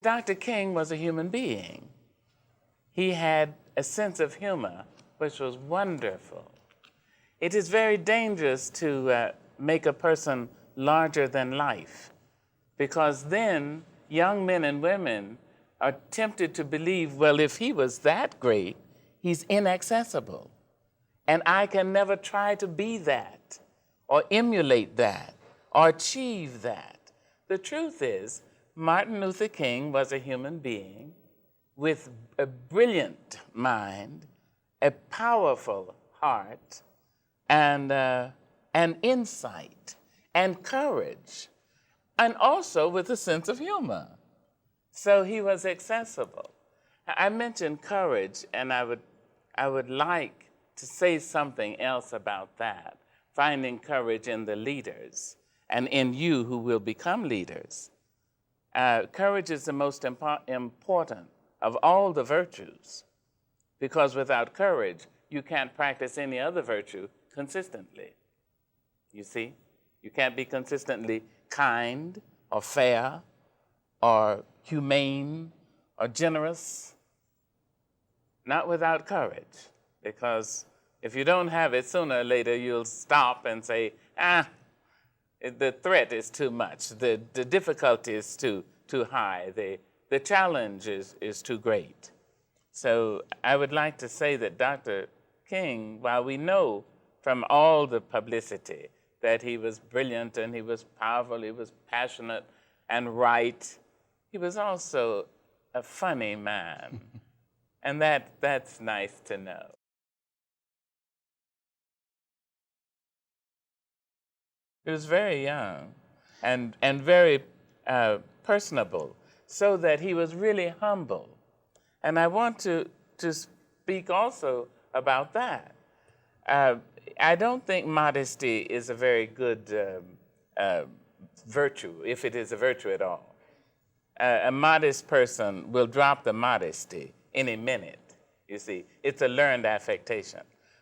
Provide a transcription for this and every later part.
Dr. King was a human being. He had a sense of humor, which was wonderful. It is very dangerous to make a person larger than life, because then young men and women are tempted to believe, well, if he was that great, he's inaccessible. And I can never try to be that, or emulate that, or achieve that. The truth is, Martin Luther King was a human being with a brilliant mind, a powerful heart, and insight, and courage, and also with a sense of humor. So he was accessible. I mentioned courage, and I would like to say something else about that, finding courage in the leaders and in you who will become leaders. Courage is the most important of all the virtues, because without courage, you can't practice any other virtue consistently. You see? You can't be consistently kind or fair or humane or generous, not without courage, because if you don't have it, sooner or later you'll stop and say, the threat is too much, the difficulty is too high, the challenge is too great. So I would like to say that Dr. King, while we know from all the publicity that he was brilliant and he was powerful, he was passionate and right, he was also a funny man. And that's nice to know. He was very young and very personable, so that he was really humble. And I want to speak also about that. I don't think modesty is a very good virtue, if it is a virtue at all. A modest person will drop the modesty any minute, you see. It's a learned affectation.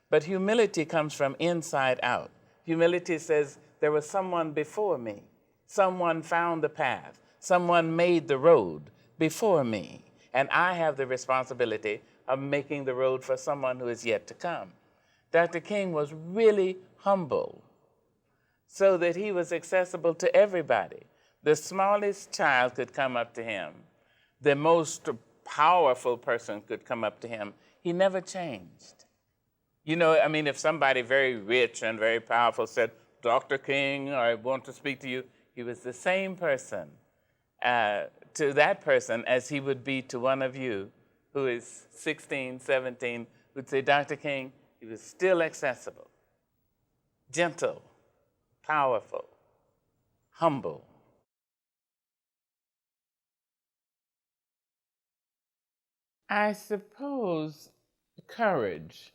But humility comes from inside out. Humility says, there was someone before me. Someone found the path. Someone made the road before me. And I have the responsibility of making the road for someone who is yet to come. Dr. King was really humble, so that he was accessible to everybody. The smallest child could come up to him. The most powerful person could come up to him. He never changed. You know, I mean, if somebody very rich and very powerful said, Dr. King, I want to speak to you, he was the same person to that person as he would be to one of you who is 16, 17, would say, Dr. King, he was still accessible, gentle, powerful, humble. I suppose courage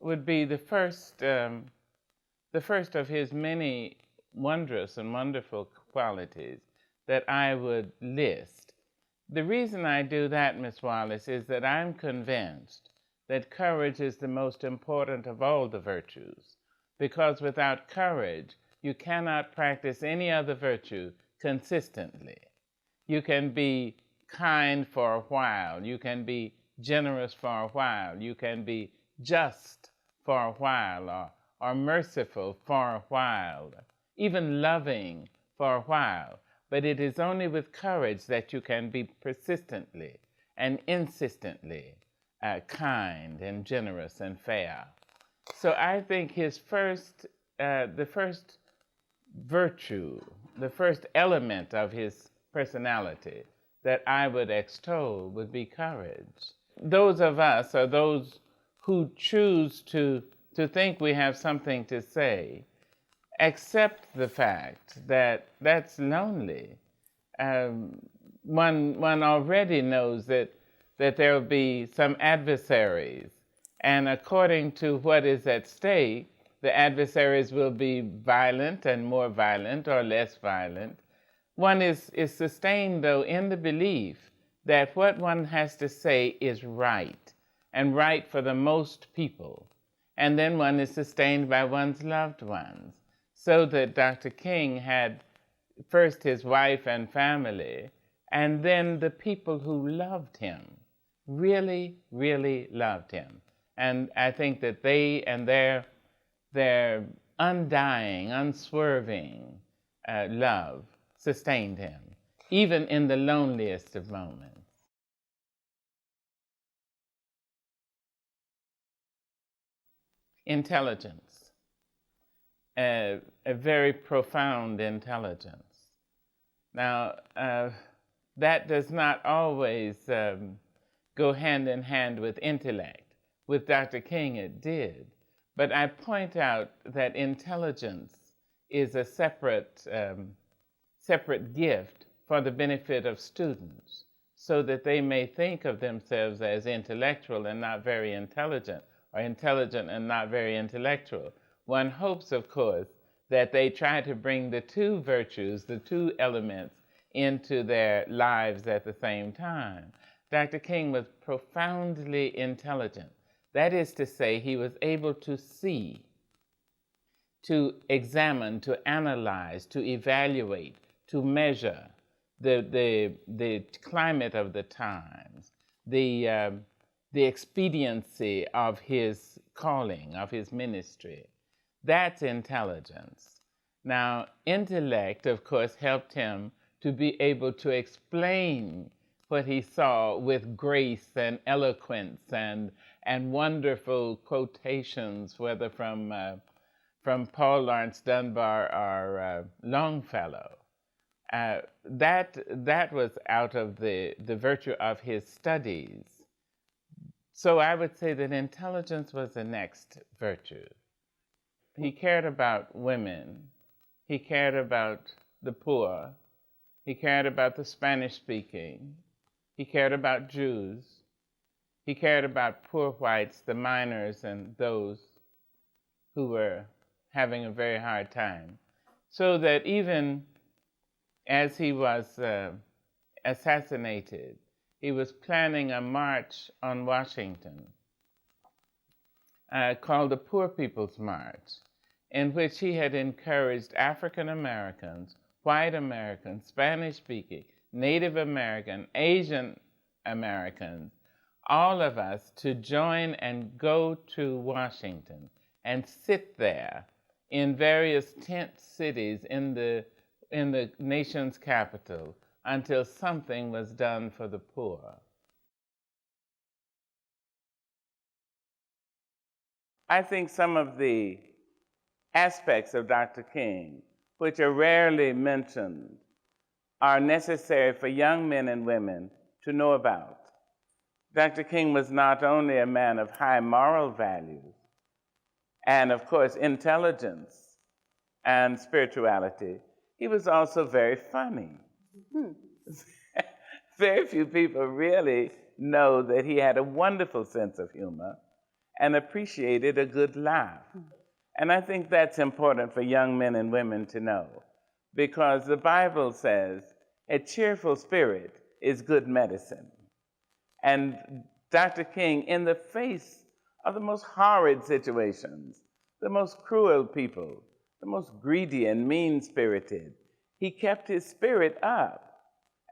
would be the first of his many wondrous and wonderful qualities that I would list. The reason I do that, Miss Wallace, is that I'm convinced that courage is the most important of all the virtues, because without courage, you cannot practice any other virtue consistently. You can be kind for a while, you can be generous for a while, you can be just for a while, or merciful for a while, even loving for a while. But it is only with courage that you can be persistently and insistently kind and generous and fair. So I think his the first virtue, the first element of his personality that I would extol would be courage. Those of us, or those who choose to think we have something to say, accept the fact that that's lonely. One already knows that there will be some adversaries, and according to what is at stake, the adversaries will be violent and more violent or less violent. One is sustained, though, in the belief that what one has to say is right, and right for the most people. And then one is sustained by one's loved ones. So that Dr. King had first his wife and family, And then the people who loved him really, really loved him. And I think that they and their undying, unswerving love sustained him, even in the loneliest of moments. Intelligence, a very profound intelligence. Now, that does not always go hand in hand with intellect. With Dr. King, it did. But I point out that intelligence is a separate gift for the benefit of students, so that they may think of themselves as intellectual and not very intelligent, or intelligent and not very intellectual. One hopes, of course, that they try to bring the two virtues, the two elements, into their lives at the same time. Dr. King was profoundly intelligent. That is to say, he was able to see, to examine, to analyze, to evaluate, to measure the climate of the times, the expediency of his calling, of his ministry. That's intelligence. Now, intellect, of course, helped him to be able to explain what he saw with grace and eloquence and wonderful quotations, whether from Paul Laurence Dunbar or Longfellow. That was out of the virtue of his studies. So I would say that intelligence was the next virtue. He cared about women. He cared about the poor. He cared about the Spanish-speaking. He cared about Jews. He cared about poor whites, the miners, and those who were having a very hard time. So that even as he was assassinated, he was planning a march on Washington called the Poor People's March, in which he had encouraged African Americans, white Americans, Spanish-speaking, Native American, Asian Americans, all of us to join and go to Washington and sit there in various tent cities in the nation's capital until something was done for the poor. I think some of the aspects of Dr. King, which are rarely mentioned, are necessary for young men and women to know about. Dr. King was not only a man of high moral values and, of course, intelligence and spirituality, he was also very funny. Very few people really know that he had a wonderful sense of humor and appreciated a good laugh. And I think that's important for young men and women to know, because the Bible says a cheerful spirit is good medicine. And Dr. King, in the face of the most horrid situations, the most cruel people, the most greedy and mean-spirited, he kept his spirit up,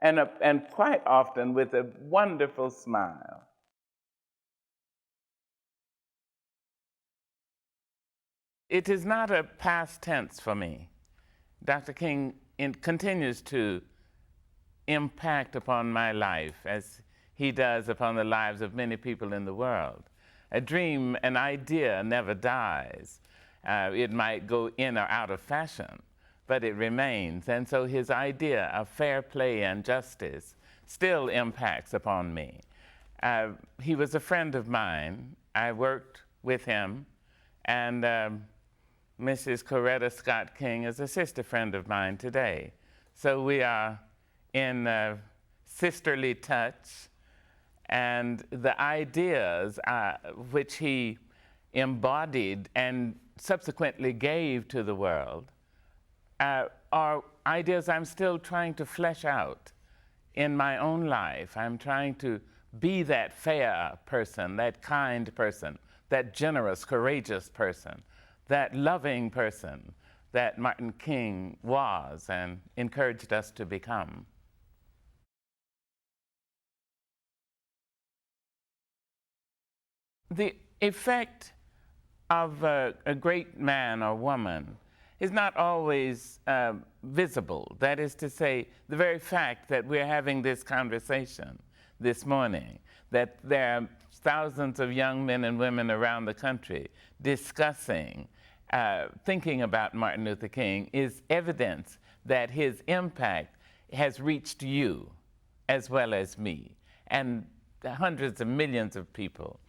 and quite often with a wonderful smile. It is not a past tense for me. Dr. King continues to impact upon my life as he does upon the lives of many people in the world. A dream, an idea never dies. It might go in or out of fashion, but it remains. And so his idea of fair play and justice still impacts upon me. He was a friend of mine. I worked with him, and Mrs. Coretta Scott King is a sister friend of mine today. So we are in sisterly touch, and the ideas which he embodied and subsequently gave to the world are ideas I'm still trying to flesh out in my own life. I'm trying to be that fair person, that kind person, that generous, courageous person, that loving person that Martin King was and encouraged us to become. the effect of a great man or woman is not always visible. That is to say, the very fact that we're having this conversation this morning, that there are thousands of young men and women around the country discussing, thinking about Martin Luther King, is evidence that his impact has reached you as well as me, and hundreds of millions of people.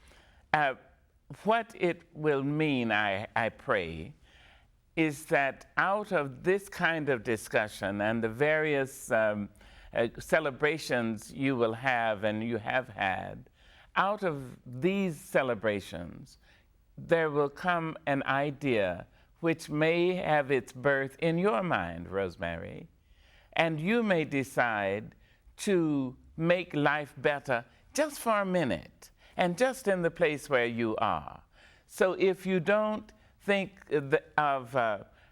What it will mean, I pray, is that out of this kind of discussion and the various celebrations you will have and you have had, out of these celebrations, there will come an idea which may have its birth in your mind, Rosemary, and you may decide to make life better just for a minute and just in the place where you are. So if you don't think of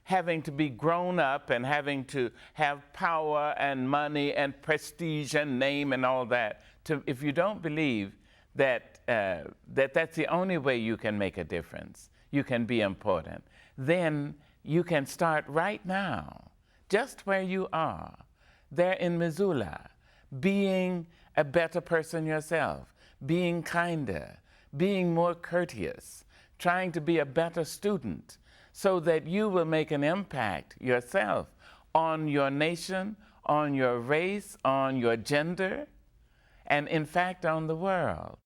having to be grown up and having to have power and money and prestige and name and all that, if you don't believe that that's the only way you can make a difference, you can be important, then you can start right now, just where you are, there in Missoula, being a better person yourself, being kinder, being more courteous, trying to be a better student, so that you will make an impact yourself on your nation, on your race, on your gender, and in fact on the world.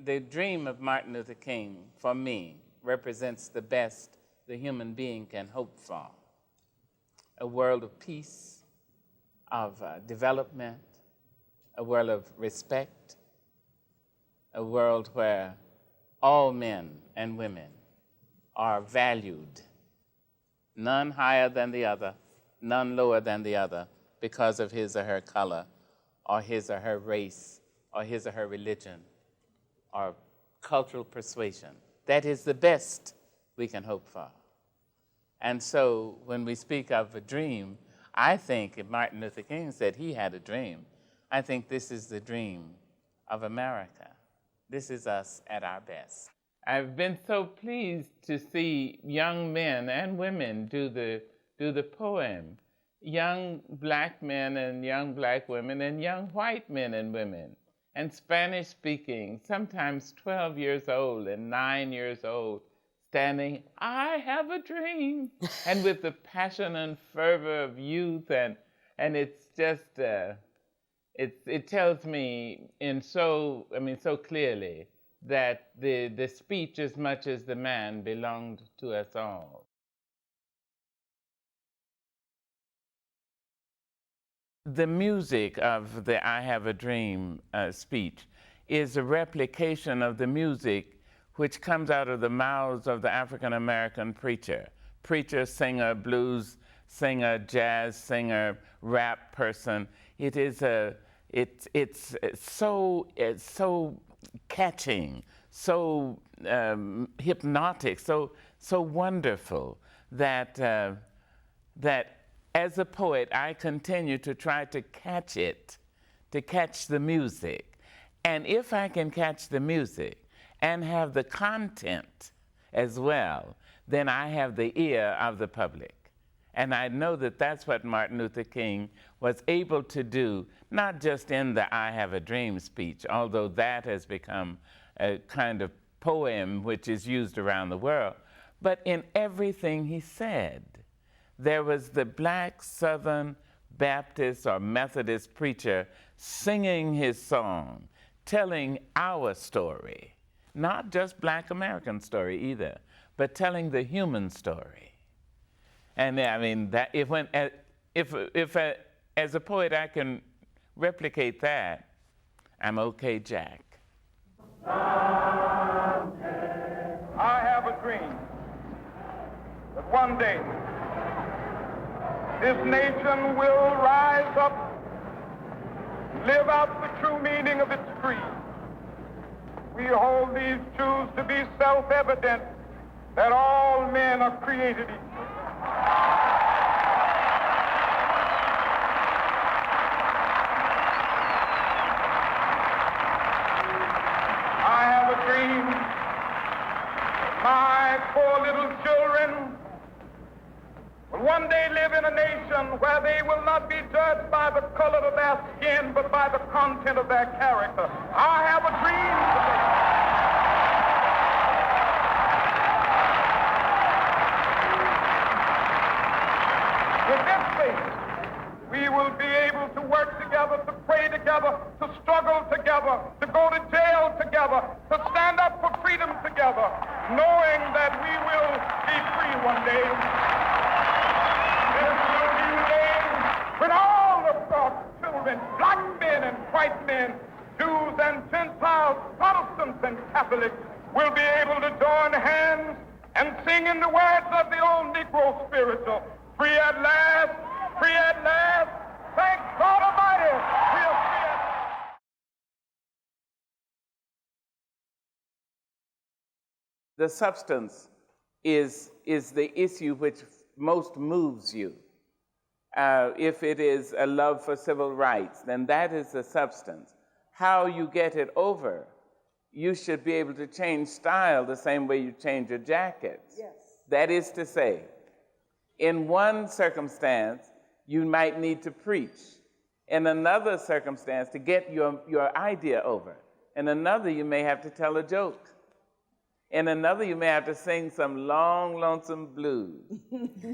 The dream of Martin Luther King, for me, represents the best the human being can hope for. A world of peace, of development, a world of respect, a world where all men and women are valued, none higher than the other, none lower than the other, because of his or her color, or his or her race, or his or her religion, or cultural persuasion. That is the best we can hope for. And so when we speak of a dream, I think if Martin Luther King said he had a dream, I think this is the dream of America. This is us at our best. I've been so pleased to see young men and women do the poem. Young black men and young black women and young white men and women, and Spanish speaking, sometimes 12 years old and 9 years old, standing, I have a dream, and with the passion and fervor of youth, and it's just, it tells me so clearly that the speech as much as the man belonged to us all. The music of the I Have a Dream speech is a replication of the music which comes out of the mouths of the African-American preacher, singer, blues singer, jazz singer, rap person. It is it's so catching, so hypnotic, so wonderful that as a poet, I continue to try to catch it, to catch the music. And if I can catch the music and have the content as well, then I have the ear of the public. And I know that that's what Martin Luther King was able to do, not just in the I Have a Dream speech, although that has become a kind of poem which is used around the world, but in everything he said. There was the black Southern Baptist or Methodist preacher singing his song, telling our story, not just black American story either, but telling the human story. And I mean, that if as a poet I can replicate that, I'm okay, Jack. I have a dream that one day this nation will rise up, live out the true meaning of its creed. We hold these truths to be self-evident, that all men are created equal. one day live in a nation where they will not be judged by the color of their skin, but by the content of their character. I have a dream today. With this faith, we will be able to work together, to pray together, to struggle together, to go to jail together, to stand up for freedom together, knowing that we will be free one day. This will be the day when all of God's children, black men and white men, Jews and Gentiles, Protestants and Catholics, will be able to join hands and sing in the words of the old Negro spiritual, free at last, free at last, thank God Almighty, we are free at last. The substance is the issue which most moves you. If it is a love for civil rights, then that is the substance. How you get it over, you should be able to change style the same way you change your jackets. Yes. That is to say, in one circumstance, you might need to preach. In another circumstance, to get your idea over. In another, you may have to tell a joke. In another, you may have to sing some long, lonesome blues.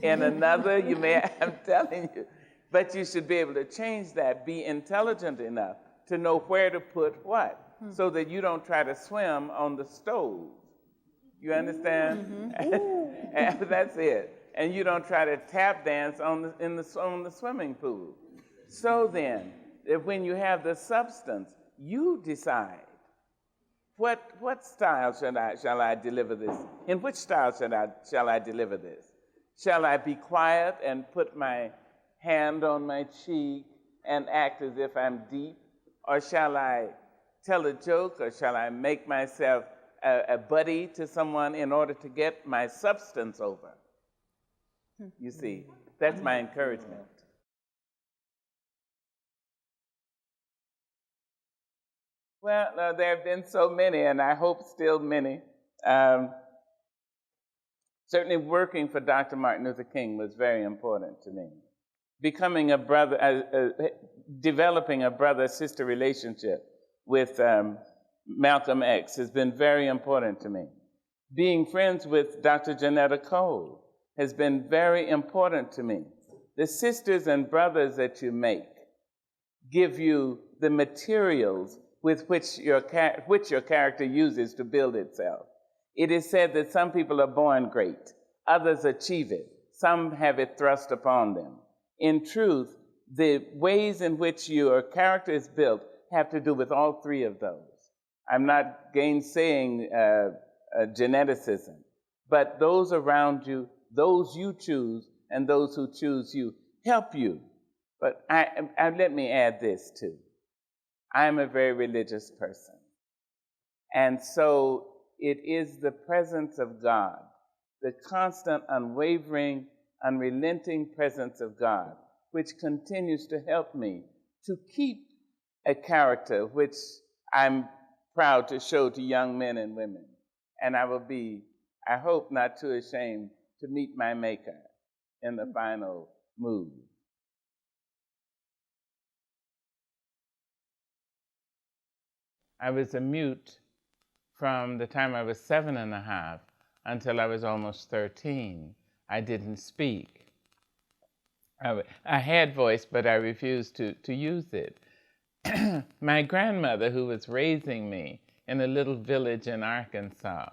In another, you may, I'm telling you, but you should be able to change that, be intelligent enough to know where to put what, so that you don't try to swim on the stove. You understand? And that's it. And you don't try to tap dance on the swimming pool. So then, if when you have the substance, you decide what style shall I deliver this? In which style shall I deliver this? Shall I be quiet and put my hand on my cheek and act as if I'm deep? Or shall I tell a joke? Or shall I make myself a buddy to someone in order to get my substance over? You see, that's my encouragement. Well, there have been so many, and I hope still many. Certainly working for Dr. Martin Luther King was very important to me. Becoming a brother, developing a brother-sister relationship with Malcolm X has been very important to me. Being friends with Dr. Janetta Cole has been very important to me. The sisters and brothers that you make give you the materials with which your character uses to build itself. It is said that some people are born great, others achieve it, some have it thrust upon them. In truth, the ways in which your character is built have to do with all three of those. I'm not gainsaying geneticism, but those around you, those you choose, and those who choose you help you. But let me add this too. I'm a very religious person. And so it is the presence of God, the constant, unwavering, unrelenting presence of God, which continues to help me to keep a character which I'm proud to show to young men and women. And I will be, I hope, not too ashamed to meet my Maker in the final move. I was a mute from the time I was 7.5 until I was almost 13. I didn't speak. I had voice, but I refused to use it. My grandmother, who was raising me in a little village in Arkansas,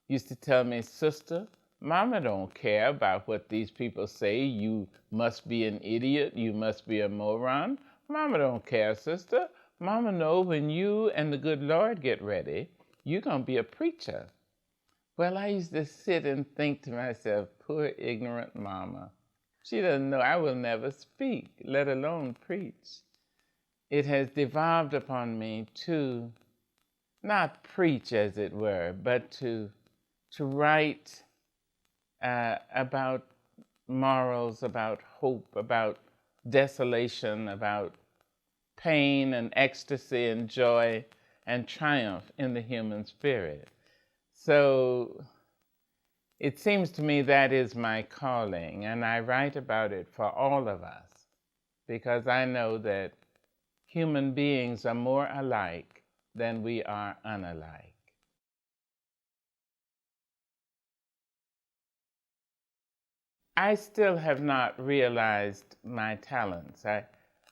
used to tell me, "Sister, Mama don't care about what these people say. You must be an idiot. You must be a moron. Mama don't care, sister. Mama know when you and the good Lord get ready, you're going to be a preacher." Well, I used to sit and think to myself, poor ignorant Mama. She doesn't know I will never speak, let alone preach. It has devolved upon me to not preach, as it were, but to write about morals, about hope, about desolation, about pain and ecstasy and joy and triumph in the human spirit. So It seems to me that is my calling, and I write about it for all of us, because I know that human beings are more alike than we are unalike. I still have not realized my talents.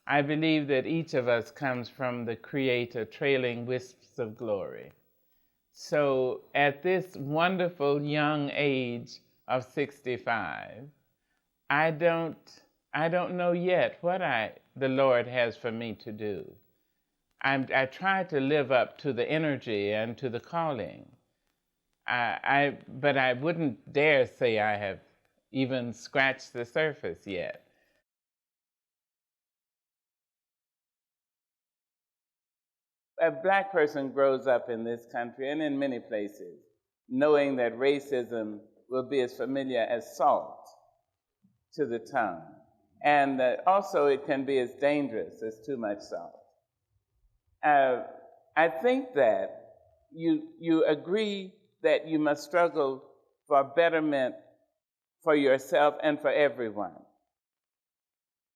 I believe that each of us comes from the Creator trailing wisps of glory. So at this wonderful young age of 65, I don't know yet what the Lord has for me to do. I try to live up to the energy and to the calling. But I wouldn't dare say I have even scratched the surface yet. A Black person grows up in this country and in many places, knowing that racism will be as familiar as salt to the tongue, and that also it can be as dangerous as too much salt. I think that you agree that you must struggle for betterment for yourself and for everyone.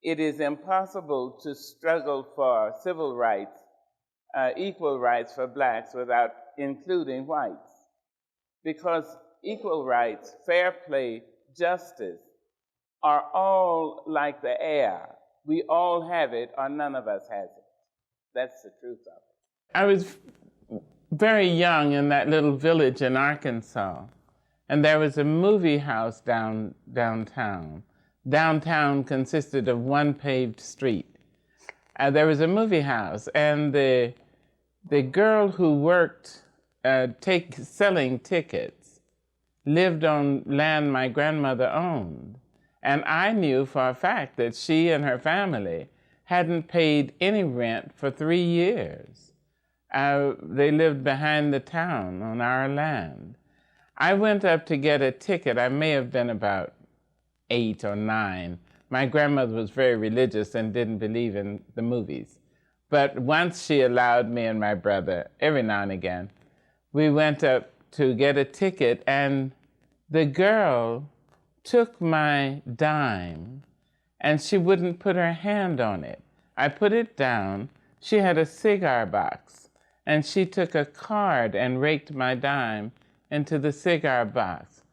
It is impossible to struggle for civil rights, equal rights for Blacks without including whites, because equal rights, fair play, justice are all like the air. We all have it or none of us has it. That's the truth of it. I was very young in that little village in Arkansas, and there was a movie house downtown. Downtown consisted of one paved street. There was a movie house, and the girl who worked selling tickets lived on land my grandmother owned. And I knew for a fact that she and her family hadn't paid any rent for 3 years. They lived behind the town on our land. I went up to get a ticket. I may have been about 8 or 9. My grandmother was very religious and didn't believe in the movies. But once she allowed me and my brother, every now and again, we went up to get a ticket, and the girl took my dime, and she wouldn't put her hand on it. I put it down. She had a cigar box, and she took a card and raked my dime into the cigar box.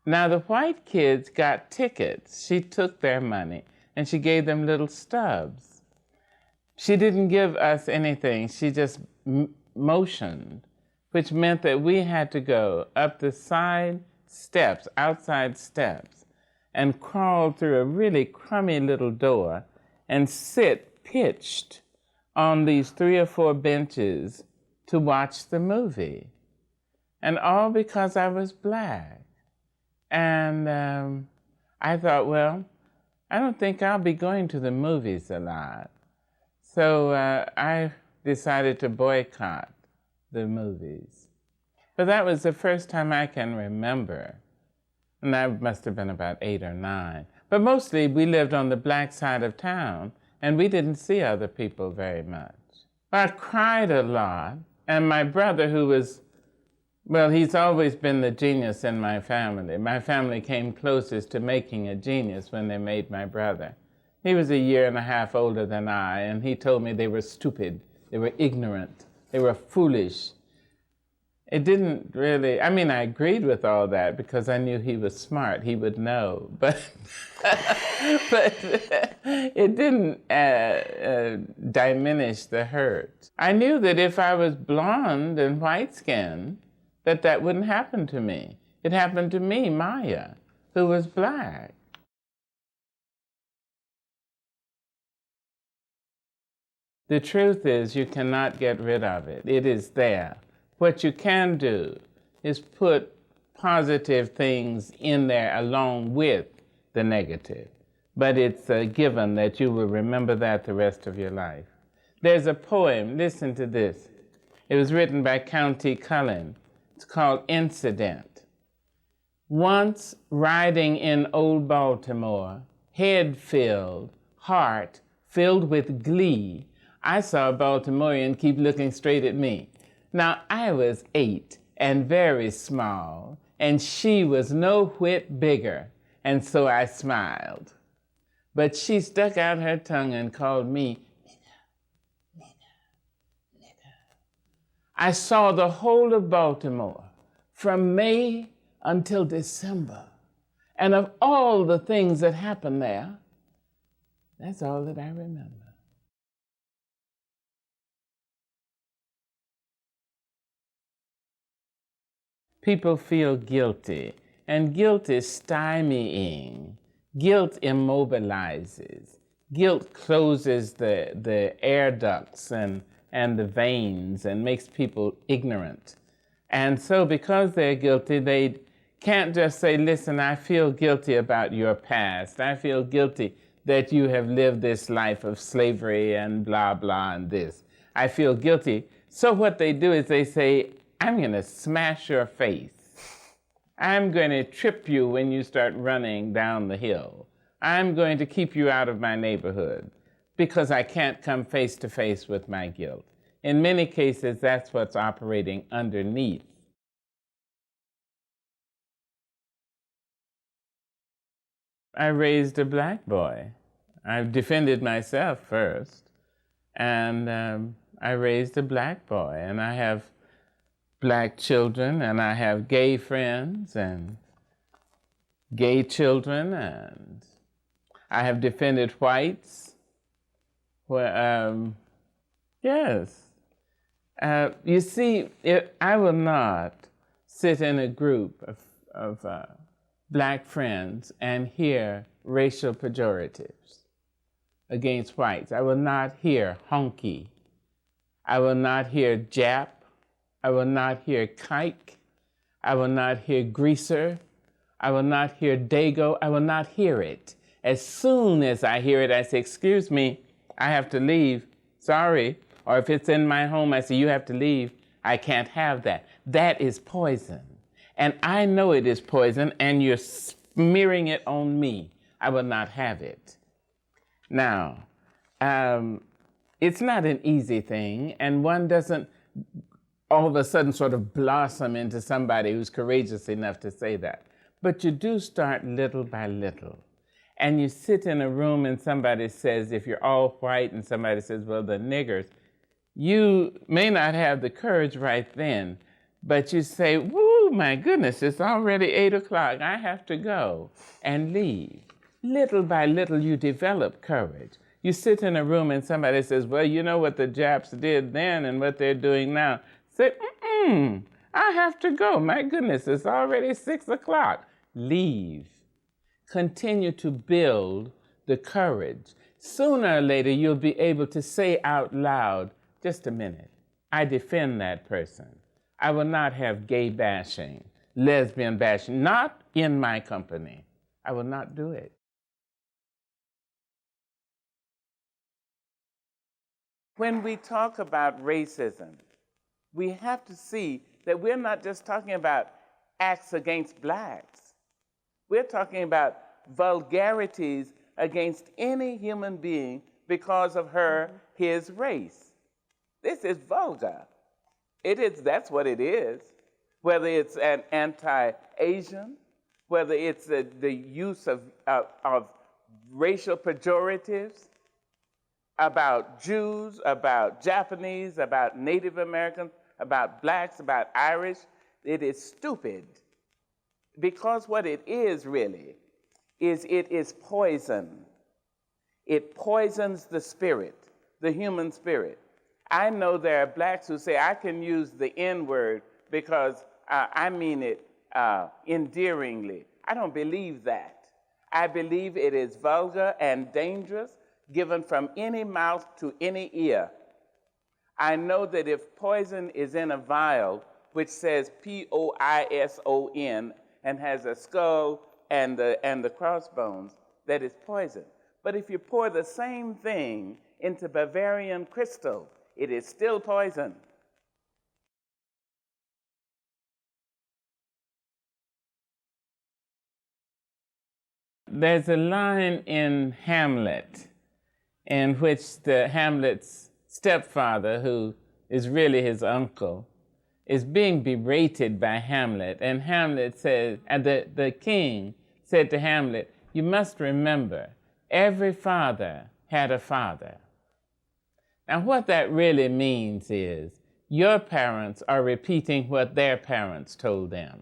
Now, the white kids got tickets. She took their money, and she gave them little stubs. She didn't give us anything. She just motioned, which meant that we had to go up the side steps, outside steps, and crawl through a really crummy little door and sit pitched on these 3 or 4 benches to watch the movie. And all because I was Black. And I thought, well, I don't think I'll be going to the movies a lot. So I decided to boycott the movies. But that was the first time I can remember. And I must have been about 8 or 9. But mostly we lived on the Black side of town, and we didn't see other people very much. I cried a lot, and my brother, who was, well, he's always been the genius in my family. My family came closest to making a genius when they made my brother. He was 1.5 years older than I, and he told me they were stupid, they were ignorant, they were foolish. It didn't really, I mean, I agreed with all that because I knew he was smart, he would know, but it didn't diminish the hurt. I knew that if I was blonde and white-skinned, that wouldn't happen to me. It happened to me, Maya, who was Black. The truth is, you cannot get rid of it. It is there. What you can do is put positive things in there along with the negative. But it's a given that you will remember that the rest of your life. There's a poem, listen to this. It was written by County Cullen. It's called Incident. Once riding in old Baltimore, head filled, heart filled with glee, I saw a Baltimorean keep looking straight at me. Now, I was 8 and very small, and she was no whit bigger, and so I smiled. But she stuck out her tongue and called me nigger, nigger, nigger. I saw the whole of Baltimore from May until December. And of all the things that happened there, that's all that I remember. People feel guilty, and guilt is stymieing. Guilt immobilizes. Guilt closes the air ducts and the veins and makes people ignorant. And so because they're guilty, they can't just say, listen, I feel guilty about your past. I feel guilty that you have lived this life of slavery and blah, blah, and this. I feel guilty. So what they do is they say, I'm going to smash your face. I'm going to trip you when you start running down the hill. I'm going to keep you out of my neighborhood because I can't come face to face with my guilt. In many cases, that's what's operating underneath. I raised a black boy. I defended myself first, and I raised a black boy, and I have black children, and I have gay friends and gay children, and I have defended whites. Well, yes. You see, I will not sit in a group of black friends and hear racial pejoratives against whites. I will not hear honky. I will not hear Jap. I will not hear kike. I will not hear greaser. I will not hear dago. I will not hear it. As soon as I hear it, I say, excuse me, I have to leave. Sorry. Or if it's in my home, I say, you have to leave. I can't have that. That is poison. And I know it is poison, and you're smearing it on me. I will not have it. Now, it's not an easy thing, and one doesn't all of a sudden sort of blossom into somebody who's courageous enough to say that. But you do start little by little. And you sit in a room and somebody says, if you're all white, and somebody says, well, the niggers, you may not have the courage right then, but you say, woo, my goodness, it's already 8 o'clock, I have to go, and leave. Little by little, you develop courage. You sit in a room and somebody says, well, you know what the Japs did then and what they're doing now. Say, I have to go. My goodness, it's already 6 o'clock. Leave. Continue to build the courage. Sooner or later, you'll be able to say out loud, just a minute, I defend that person. I will not have gay bashing, lesbian bashing, not in my company. I will not do it. When we talk about racism, we have to see that we're not just talking about acts against blacks. We're talking about vulgarities against any human being because of his race. This is vulgar. That's what it is. Whether it's an anti-Asian, whether it's the use of racial pejoratives about Jews, about Japanese, about Native Americans, about blacks, about Irish, it is stupid. Because what it is really is it is poison. It poisons the spirit, the human spirit. I know there are blacks who say, I can use the N-word because I mean it endearingly. I don't believe that. I believe it is vulgar and dangerous, given from any mouth to any ear. I know that if poison is in a vial, which says Poison, and has a skull and the crossbones, that is poison. But if you pour the same thing into Bavarian crystal, it is still poison. There's a line in Hamlet in which Hamlet's stepfather, who is really his uncle, is being berated by Hamlet, and Hamlet says, and the king said to Hamlet, "You must remember, every father had a father." Now what that really means is your parents are repeating what their parents told them,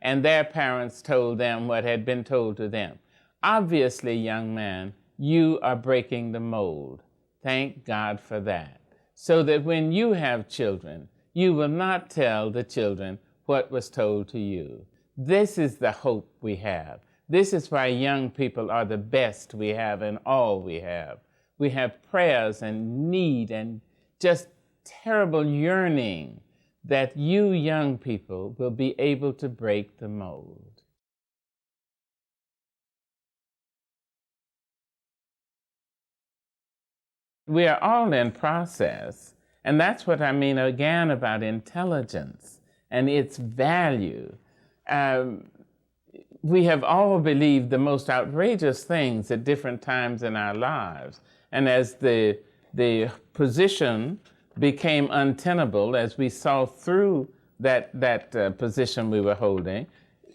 and their parents told them what had been told to them. Obviously, young man, you are breaking the mold. Thank God for that. So that when you have children, you will not tell the children what was told to you. This is the hope we have. This is why young people are the best we have and all we have. We have prayers and need and just terrible yearning that you young people will be able to break the mold. We are all in process, and that's what I mean again about intelligence and its value. We have all believed the most outrageous things at different times in our lives. And as the position became untenable, as we saw through that position we were holding,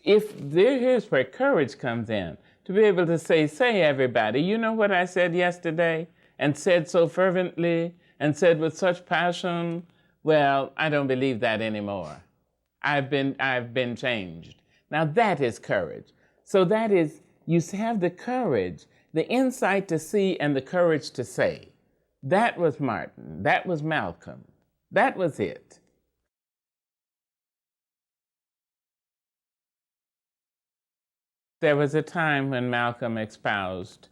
here's where courage comes in. To be able to say everybody, you know what I said yesterday? And said so fervently, and said with such passion, well, I don't believe that anymore. I've been changed. Now that is courage. So that is, you have the courage, the insight to see and the courage to say. That was Martin, that was Malcolm, that was it. There was a time when Malcolm espoused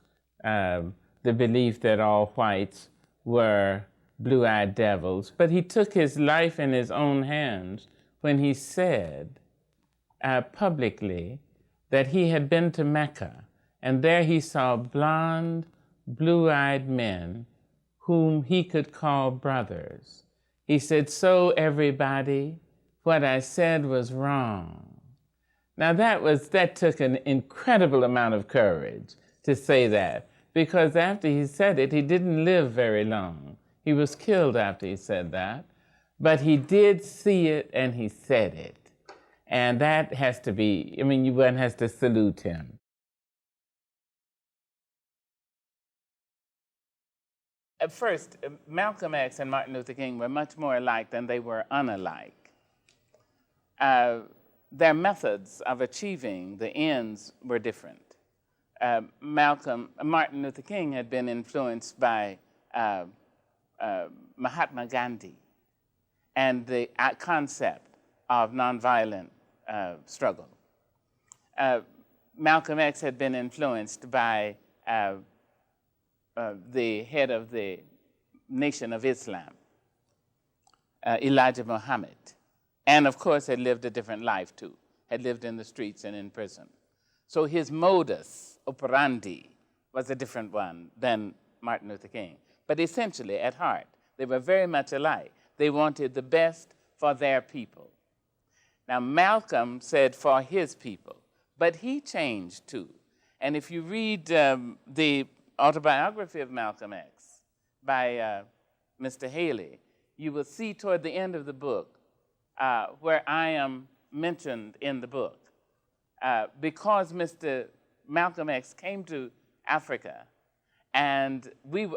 the belief that all whites were blue-eyed devils, but he took his life in his own hands when he said publicly that he had been to Mecca, and there he saw blonde, blue-eyed men whom he could call brothers. He said, "So everybody, what I said was wrong." Now that took an incredible amount of courage to say that, because after he said it, he didn't live very long. He was killed after he said that, but he did see it and he said it. And that has to be, one has to salute him. At first, Malcolm X and Martin Luther King were much more alike than they were unalike. Their methods of achieving the ends were different. Martin Luther King had been influenced by Mahatma Gandhi and the concept of nonviolent struggle. Malcolm X had been influenced by the head of the Nation of Islam, Elijah Muhammad, and of course had lived a different life too, had lived in the streets and in prison. So his modus operandi was a different one than Martin Luther King. But essentially, at heart, they were very much alike. They wanted the best for their people. Now, Malcolm said for his people, but he changed too. And if you read the autobiography of Malcolm X by Mr. Haley, you will see toward the end of the book where I am mentioned in the book. Because Mr. Malcolm X came to Africa, and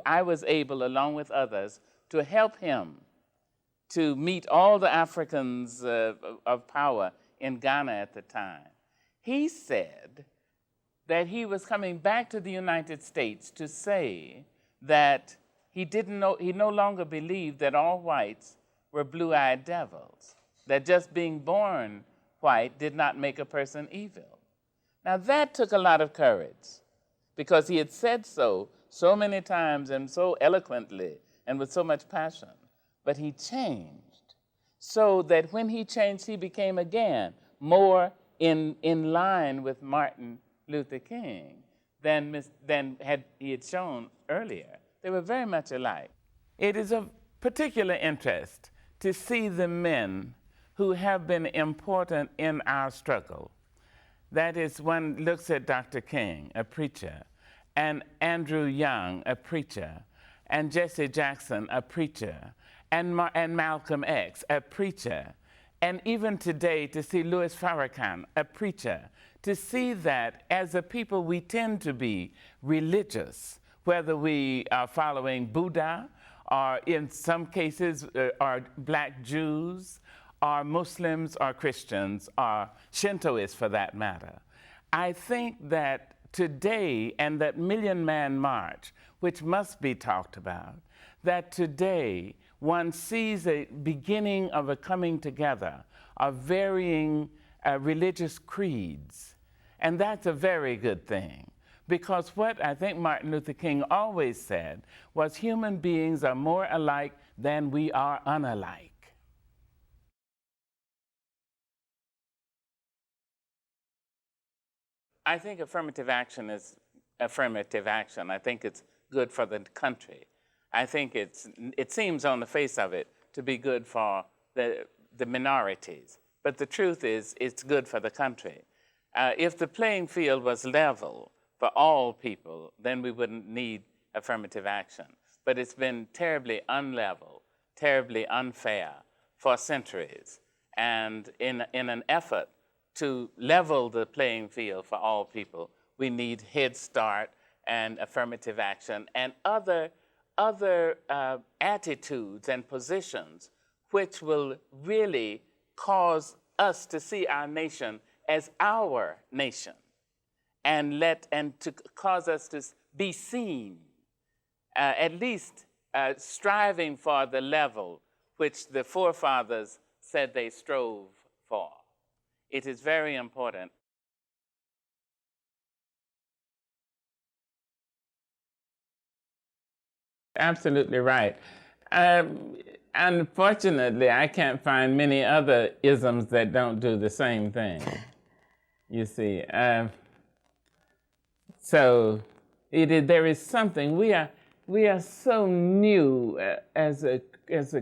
I was able, along with others, to help him to meet all the Africans of power in Ghana at the time. He said that he was coming back to the United States to say that he no longer believed that all whites were blue-eyed devils, that just being born white did not make a person evil. Now that took a lot of courage, because he had said so many times and so eloquently and with so much passion. But he changed, so that when he changed, he became again more in line with Martin Luther King than he had shown earlier. They were very much alike. It is of particular interest to see the men who have been important in our struggle. That is, one looks at Dr. King, a preacher, and Andrew Young, a preacher, and Jesse Jackson, a preacher, and Malcolm X, a preacher, And even today, to see Louis Farrakhan, a preacher, to see that as a people we tend to be religious, whether we are following Buddha, or in some cases are Black Jews, or Muslims, or Christians, or Shintoists for that matter. I think that today, and that Million Man March, which must be talked about, that today one sees a beginning of a coming together of varying religious creeds. And that's a very good thing. Because what I think Martin Luther King always said was human beings are more alike than we are unalike. I think affirmative action is affirmative action. I think it's good for the country. I think it seems on the face of it to be good for the minorities. But the truth is, it's good for the country. If the playing field was level for all people, then we wouldn't need affirmative action. But it's been terribly unlevel, terribly unfair for centuries. And in an effort to level the playing field for all people, we need Head Start and affirmative action and other attitudes and positions which will really cause us to see our nation as our nation and to cause us to be seen, at least striving for the level which the forefathers said they strove for. It is very important. Absolutely right. Unfortunately, I can't find many other isms that don't do the same thing, you see. So there is something, we are so new as a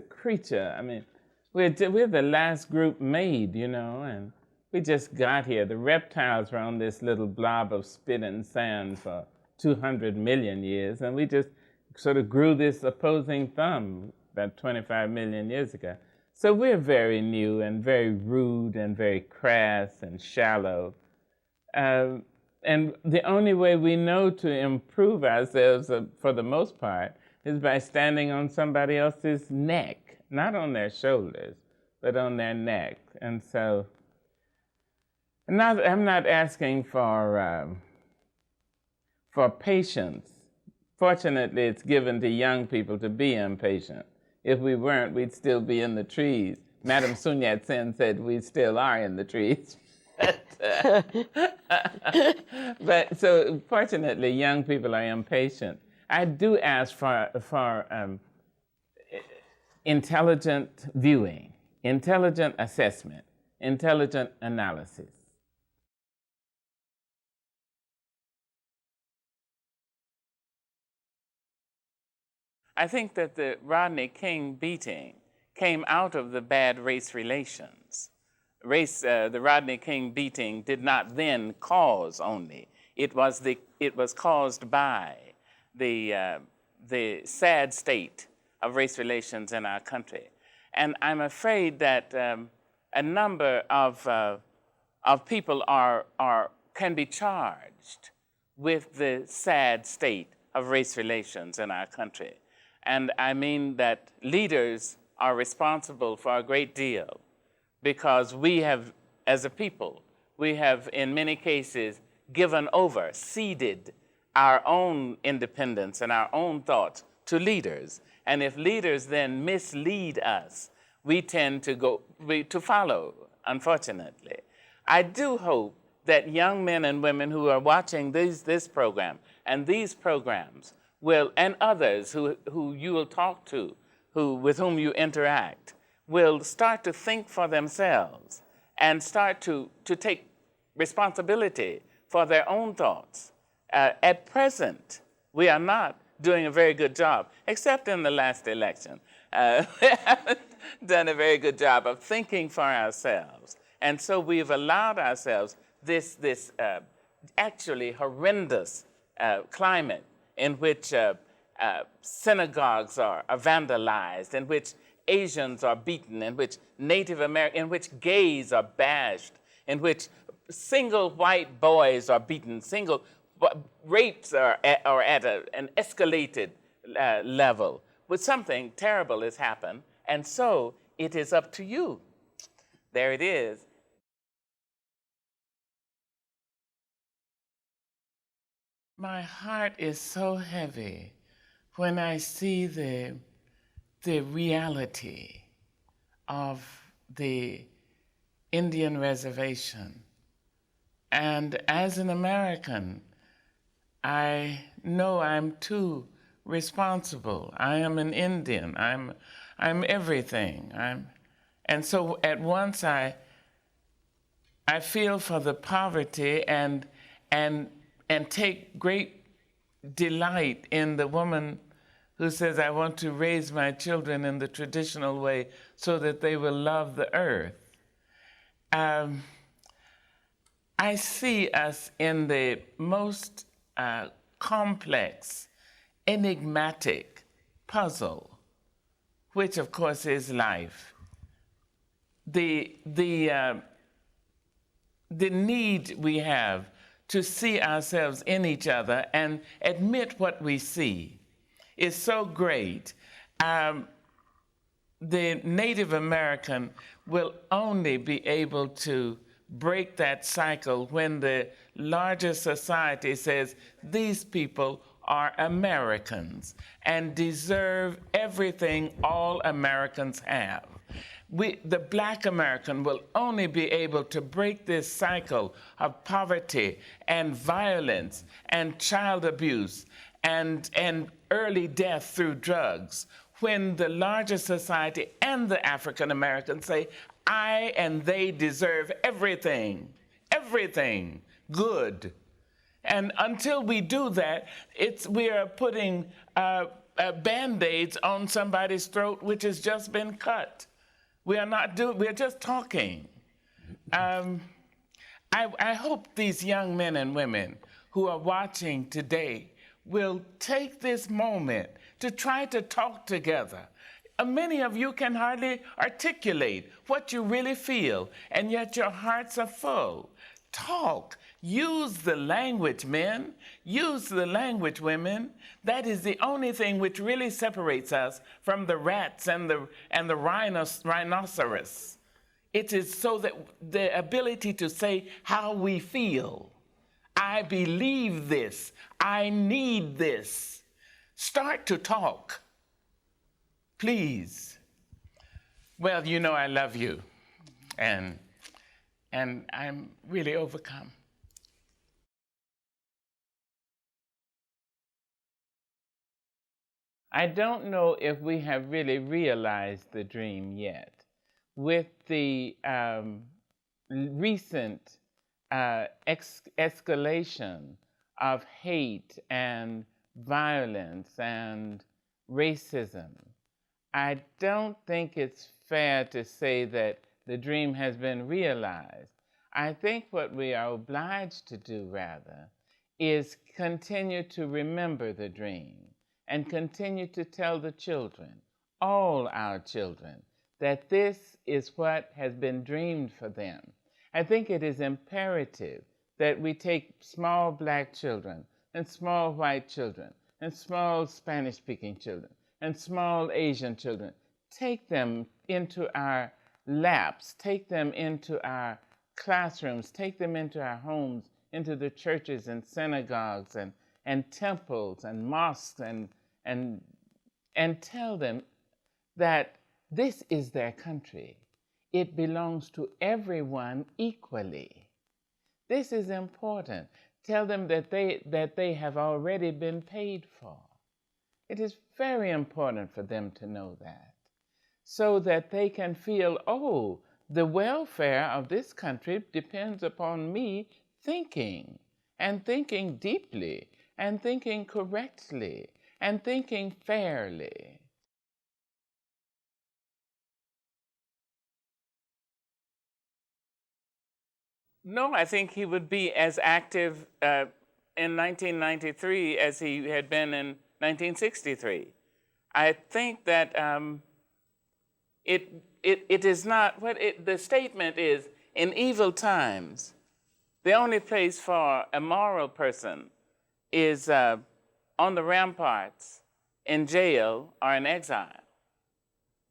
creature. I mean, we're the last group made, you know, and we just got here. The reptiles were on this little blob of spit and sand for 200 million years, and we just sort of grew this opposing thumb about 25 million years ago. So we're very new and very rude and very crass and shallow. And the only way we know to improve ourselves, for the most part, is by standing on somebody else's neck, not on their shoulders, but on their neck. And so I'm not asking for patience. Fortunately, it's given to young people to be impatient. If we weren't, we'd still be in the trees. Madame Sun Yat-sen said we still are in the trees. But so fortunately, young people are impatient. I do ask for intelligent viewing, intelligent assessment, intelligent analysis. I think that the Rodney King beating came out of the bad race relations. The Rodney King beating did not then cause only. It was caused by the sad state of race relations in our country. And I'm afraid that a number of people can be charged with the sad state of race relations in our country. And I mean that leaders are responsible for a great deal because we have, as a people, we have in many cases given over, ceded our own independence and our own thoughts to leaders. And if leaders then mislead us, we tend to follow, unfortunately. I do hope that young men and women who are watching this program and these programs and others who you will talk to, with whom you interact, will start to think for themselves and start to take responsibility for their own thoughts. At present, we are not doing a very good job, except in the last election. We haven't done a very good job of thinking for ourselves. And so we've allowed ourselves this actually horrendous climate in which synagogues are vandalized, in which Asians are beaten, in which Native American, in which gays are bashed, in which single white boys are beaten, rapes are at an escalated level, but something terrible has happened, and so it is up to you. There it is. My heart is so heavy when I see the reality of the Indian reservation. And as an American, I know I'm too responsible. I am an Indian. I'm everything. And so at once I feel for the poverty and take great delight in the woman who says, I want to raise my children in the traditional way so that they will love the earth. I see us in the most complex, enigmatic puzzle, which of course is life. The need we have to see ourselves in each other and admit what we see is so great. The Native American will only be able to break that cycle when the larger society says these people are Americans and deserve everything all Americans have. The Black American will only be able to break this cycle of poverty and violence and child abuse and early death through drugs when the larger society and the African Americans say, I and they deserve everything, everything good. And until we do that, we are putting Band-Aids on somebody's throat which has just been cut. We're just talking. I hope these young men and women who are watching today will take this moment to try to talk together. Many of you can hardly articulate what you really feel, and yet your hearts are full. Talk. Use the language, men. Use the language, women. That is the only thing which really separates us from the rats and the rhinoceros. It is so that the ability to say how we feel. I believe this. I need this. Start to talk. Please. Well, you know I love you, and I'm really overcome. I don't know if we have really realized the dream yet. With the recent escalation of hate and violence and racism, I don't think it's fair to say that the dream has been realized. I think what we are obliged to do, rather, is continue to remember the dream and continue to tell the children, all our children, that this is what has been dreamed for them. I think it is imperative that we take small Black children and small white children and small Spanish-speaking children and small Asian children, take them into our laps, take them into our classrooms, take them into our homes, into the churches and synagogues and temples and mosques and tell them that this is their country. It belongs to everyone equally. This is important. Tell them that they have already been paid for. It is very important for them to know that, so that they can feel, oh, the welfare of this country depends upon me thinking, and thinking deeply, and thinking correctly, and thinking fairly. No, I think he would be as active in 1993 as he had been in 1963. I think that it is not what the statement is. In evil times, the only place for a moral person is on the ramparts, in jail, or in exile.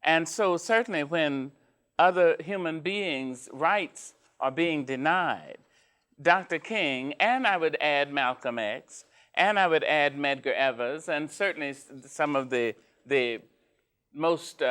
And so certainly when other human beings' rights are being denied, Dr. King, and I would add Malcolm X, and I would add Medgar Evers, and certainly some of the most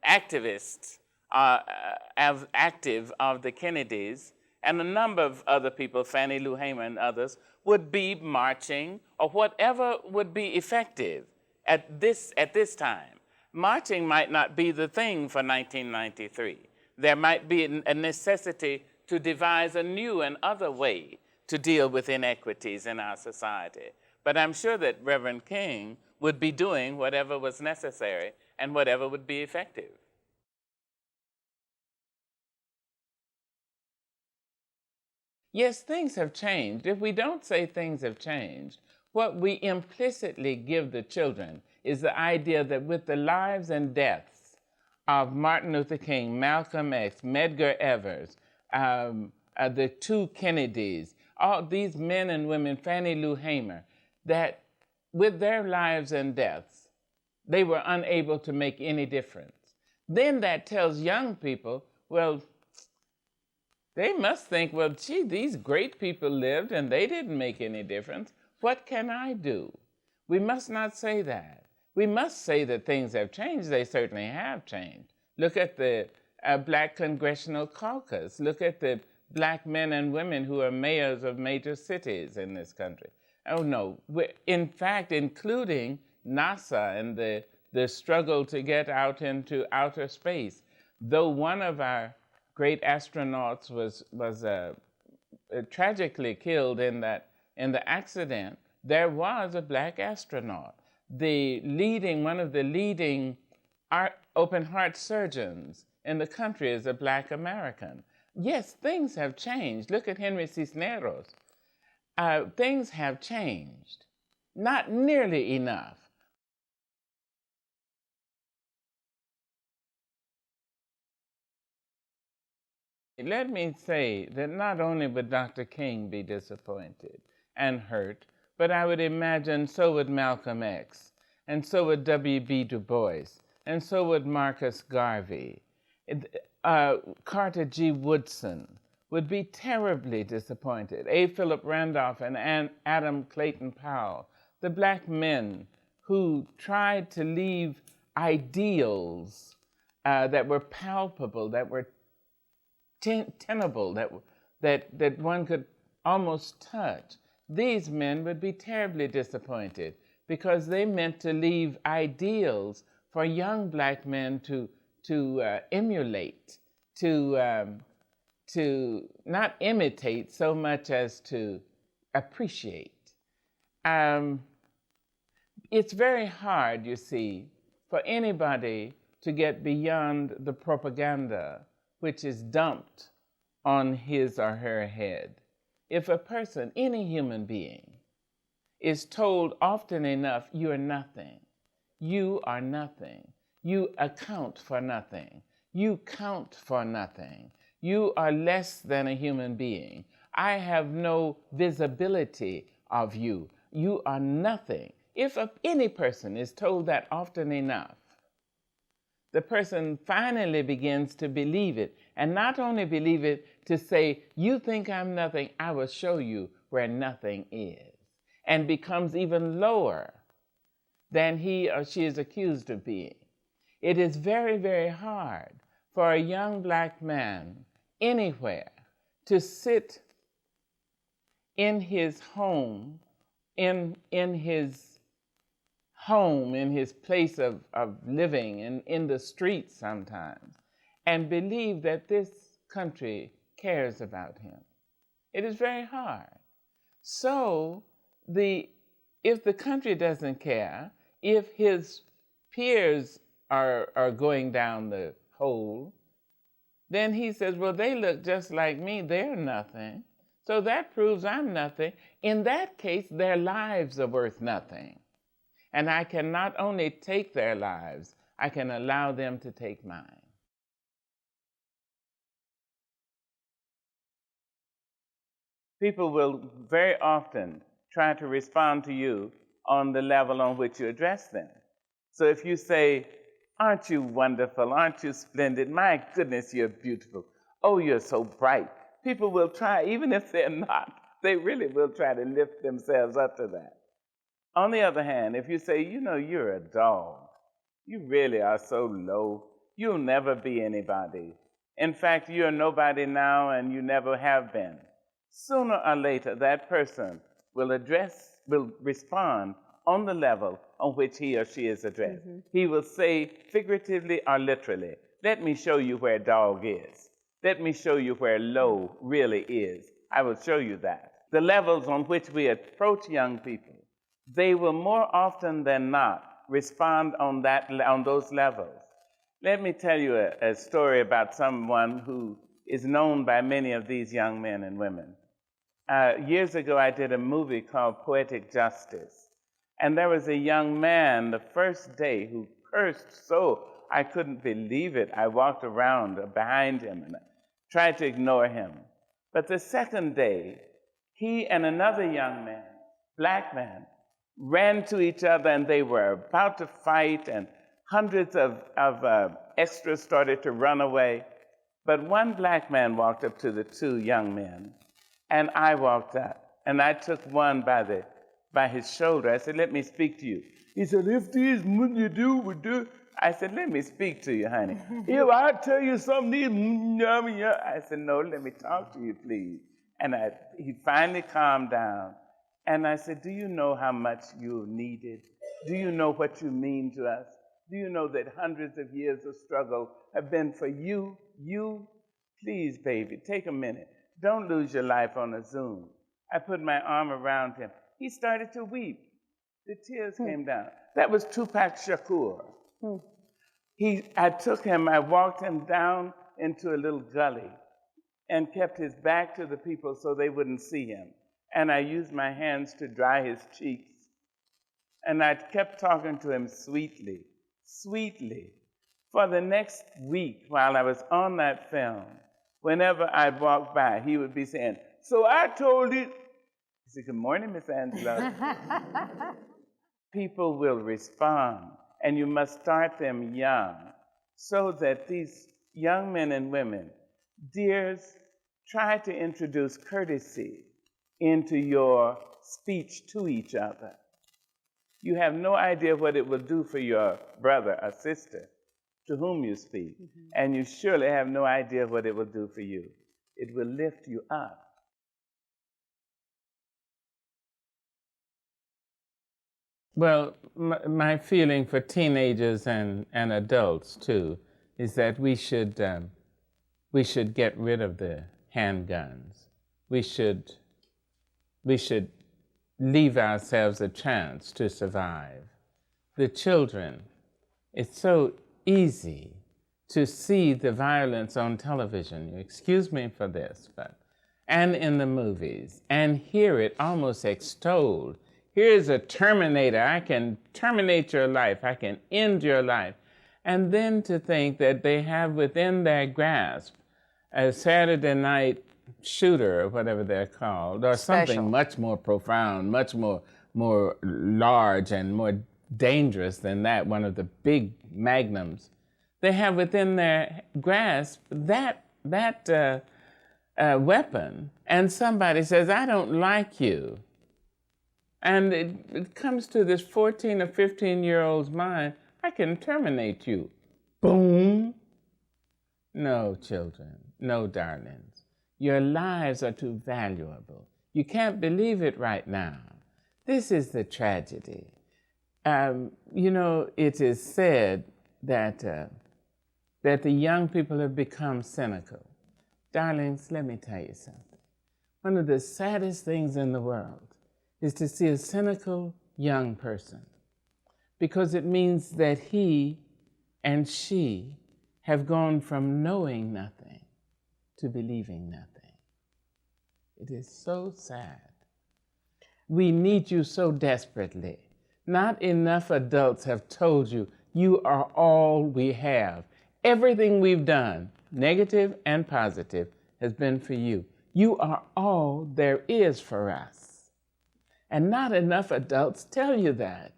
activists active of the Kennedys, and a number of other people, Fannie Lou Hamer and others, would be marching or whatever would be effective at this time. Marching might not be the thing for 1993. There might be a necessity to devise a new and other way to deal with inequities in our society. But I'm sure that Reverend King would be doing whatever was necessary and whatever would be effective. Yes, things have changed. If we don't say things have changed, what we implicitly give the children is the idea that with the lives and deaths of Martin Luther King, Malcolm X, Medgar Evers, the two Kennedys, all these men and women, Fannie Lou Hamer, that with their lives and deaths, they were unable to make any difference. Then that tells young people, well, they must think, well, gee, these great people lived and they didn't make any difference. What can I do? We must not say that. We must say that things have changed. They certainly have changed. Look at the Black Congressional Caucus. Look at the Black men and women who are mayors of major cities in this country. Oh, no. In fact, including NASA and the struggle to get out into outer space. Though one of our great astronauts was tragically killed in the accident, there was a Black astronaut. One of the leading open heart surgeons in the country is a Black American. Yes, things have changed. Look at Henry Cisneros. Things have changed. Not nearly enough. Let me say that not only would Dr. King be disappointed and hurt, but I would imagine so would Malcolm X, and so would W.B. Du Bois, and so would Marcus Garvey. Carter G. Woodson would be terribly disappointed. A. Philip Randolph and Adam Clayton Powell, the Black men who tried to leave ideals that were palpable, that were tenable, that one could almost touch. These men would be terribly disappointed because they meant to leave ideals for young Black men to emulate, to not imitate so much as to appreciate. It's very hard, you see, for anybody to get beyond the propaganda which is dumped on his or her head. If a person, any human being, is told often enough, you are nothing, you are nothing, you account for nothing, you count for nothing, you are less than a human being, I have no visibility of you, you are nothing. If any person is told that often enough, the person finally begins to believe it, and not only believe it, to say, you think I'm nothing, I will show you where nothing is, and becomes even lower than he or she is accused of being. It is very, very hard for a young Black man anywhere to sit in his home, in his place of living, and in the streets sometimes, and believe that this country cares about him. It is very hard. So if the country doesn't care, if his peers are going down the hole, then he says, well, they look just like me, they're nothing. So that proves I'm nothing. In that case, their lives are worth nothing. And I can not only take their lives, I can allow them to take mine. People will very often try to respond to you on the level on which you address them. So if you say, aren't you wonderful? Aren't you splendid? My goodness, you're beautiful. Oh, you're so bright. People will try, even if they're not, they really will try to lift themselves up to that. On the other hand, if you say, you know, you're a dog, you really are so low, you'll never be anybody. In fact, you're nobody now and you never have been. Sooner or later, that person will respond on the level on which he or she is addressed. Mm-hmm. He will say, figuratively or literally, let me show you where dog is. Let me show you where low really is. I will show you that. The levels on which we approach young people, they will more often than not respond on those levels. Let me tell you a story about someone who is known by many of these young men and women. Years ago, I did a movie called Poetic Justice. And there was a young man the first day who cursed so I couldn't believe it. I walked around behind him and tried to ignore him. But the second day, he and another young man, black man, ran to each other and they were about to fight and hundreds of extras started to run away. But one black man walked up to the two young men and I walked up and I took one by his shoulder. I said, let me speak to you. He said, if these men you do would do. I said, let me speak to you, honey. If I tell you something, I said, no, let me talk to you, please. And he finally calmed down. And I said, do you know how much you're needed? Do you know what you mean to us? Do you know that hundreds of years of struggle have been for you? You? Please, baby, take a minute. Don't lose your life on a Zoom. I put my arm around him. He started to weep. The tears came down. That was Tupac Shakur. I took him, I walked him down into a little gully and kept his back to the people so they wouldn't see him. And I used my hands to dry his cheeks. And I kept talking to him sweetly, sweetly. For the next week, while I was on that film, whenever I'd walk by, he would be saying, so I told you. He said, good morning, Miss Angelou. People will respond, and you must start them young so that these young men and women, dears, try to introduce courtesy into your speech to each other. You have no idea what it will do for your brother or sister to whom you speak, and you surely have no idea what it will do for you. It will lift you up. Well, my feeling for teenagers and adults, too, is that we should get rid of the handguns. We should leave ourselves a chance to survive. The children, it's so easy to see the violence on television, excuse me for this, and in the movies, and hear it almost extolled. Here's a Terminator. I can terminate your life. I can end your life. And then to think that they have within their grasp a Saturday night shooter, or whatever they're called, or something much more profound, much more large and more dangerous than that, one of the big magnums. They have within their grasp that weapon, and somebody says, I don't like you. And it comes to this 14 or 15-year-old's mind, I can terminate you. Boom. No, children, no, darlings. Your lives are too valuable. You can't believe it right now. This is the tragedy. It is said that the young people have become cynical. Darlings, let me tell you something. One of the saddest things in the world is to see a cynical young person, because it means that he and she have gone from knowing nothing to believing nothing. It is so sad. We need you so desperately. Not enough adults have told you, You are all we have. Everything we've done, negative and positive, has been for you. You are all there is for us. And not enough adults tell you that.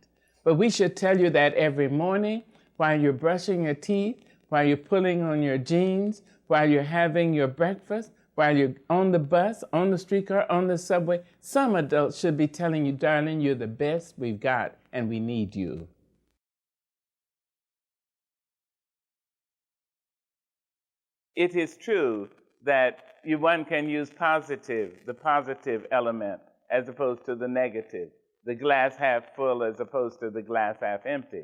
But we should tell you that every morning, while you're brushing your teeth, while you're pulling on your jeans, while you're having your breakfast, while you're on the bus, on the streetcar, on the subway. Some adults should be telling you, darling, you're the best we've got and we need you. It is true that one can use the positive element, as opposed to the negative, the glass half full as opposed to the glass half empty.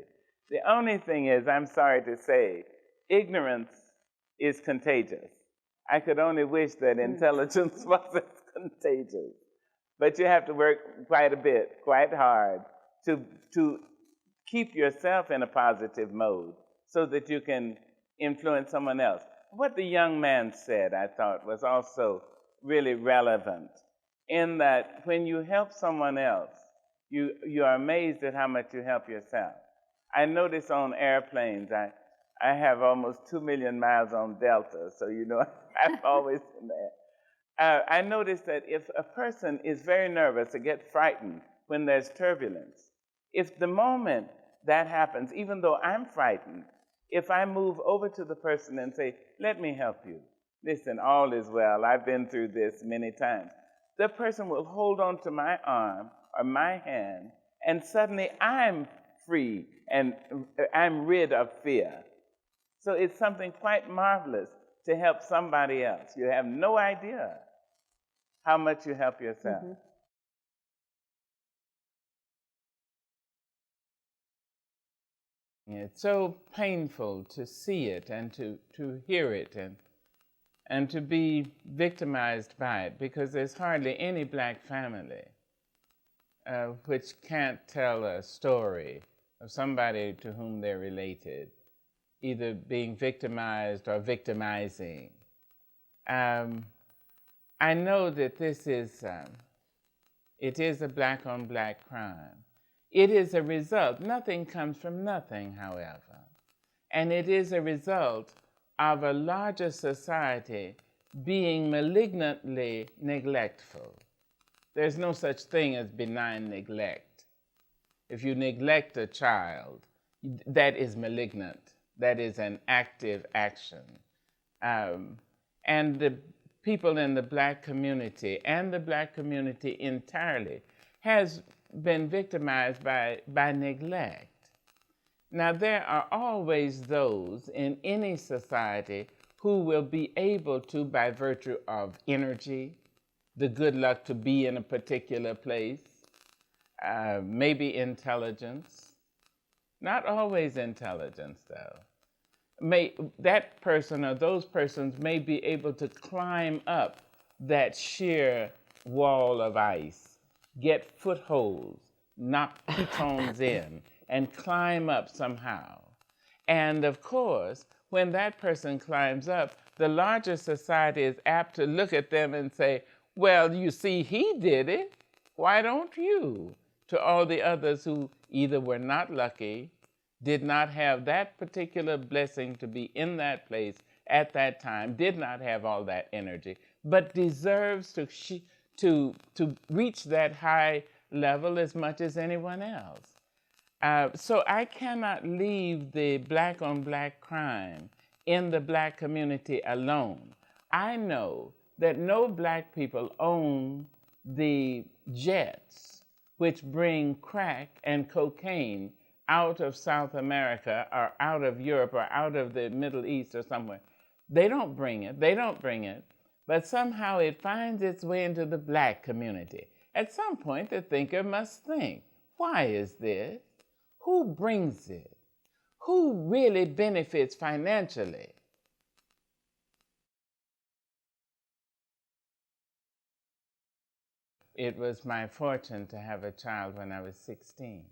The only thing is, I'm sorry to say, ignorance is contagious. I could only wish that intelligence wasn't contagious. But you have to work quite a bit, quite hard, to keep yourself in a positive mode so that you can influence someone else. What the young man said, I thought, was also really relevant, in that when you help someone else, you are amazed at how much you help yourself. I notice on airplanes, I have almost 2 million miles on Delta, so you know I'm always in there. I notice that if a person is very nervous or gets frightened when there's turbulence, if the moment that happens, even though I'm frightened, if I move over to the person and say, let me help you, listen, all is well, I've been through this many times, the person will hold on to my arm or my hand, and suddenly I'm free and I'm rid of fear. So it's something quite marvelous to help somebody else. You have no idea how much you help yourself. Mm-hmm. It's so painful to see it and to hear it and to be victimized by it, because there's hardly any black family which can't tell a story of somebody to whom they're related, either being victimized or victimizing. I know that this is, it is a black on black crime. It is a result, nothing comes from nothing, however, and it is a result of a larger society being malignantly neglectful. There's no such thing as benign neglect. If you neglect a child, that is malignant. That is an active action. And the people in the black community and the black community entirely has been victimized by neglect. Now, there are always those in any society who will be able to, by virtue of energy, the good luck to be in a particular place, maybe intelligence, not always intelligence though. That person or those persons may be able to climb up that sheer wall of ice, get footholds, knock pitons in, and climb up somehow. And of course, when that person climbs up, the larger society is apt to look at them and say, well, you see, he did it. Why don't you? To all the others who either were not lucky, did not have that particular blessing to be in that place at that time, did not have all that energy, but deserves to reach that high level as much as anyone else. So I cannot leave the black on black crime in the black community alone. I know that no black people own the jets which bring crack and cocaine out of South America or out of Europe or out of the Middle East or somewhere. They don't bring it, but somehow it finds its way into the black community. At some point, the thinker must think, why is this? Who brings it? Who really benefits financially? It was my fortune to have a child when I was 16.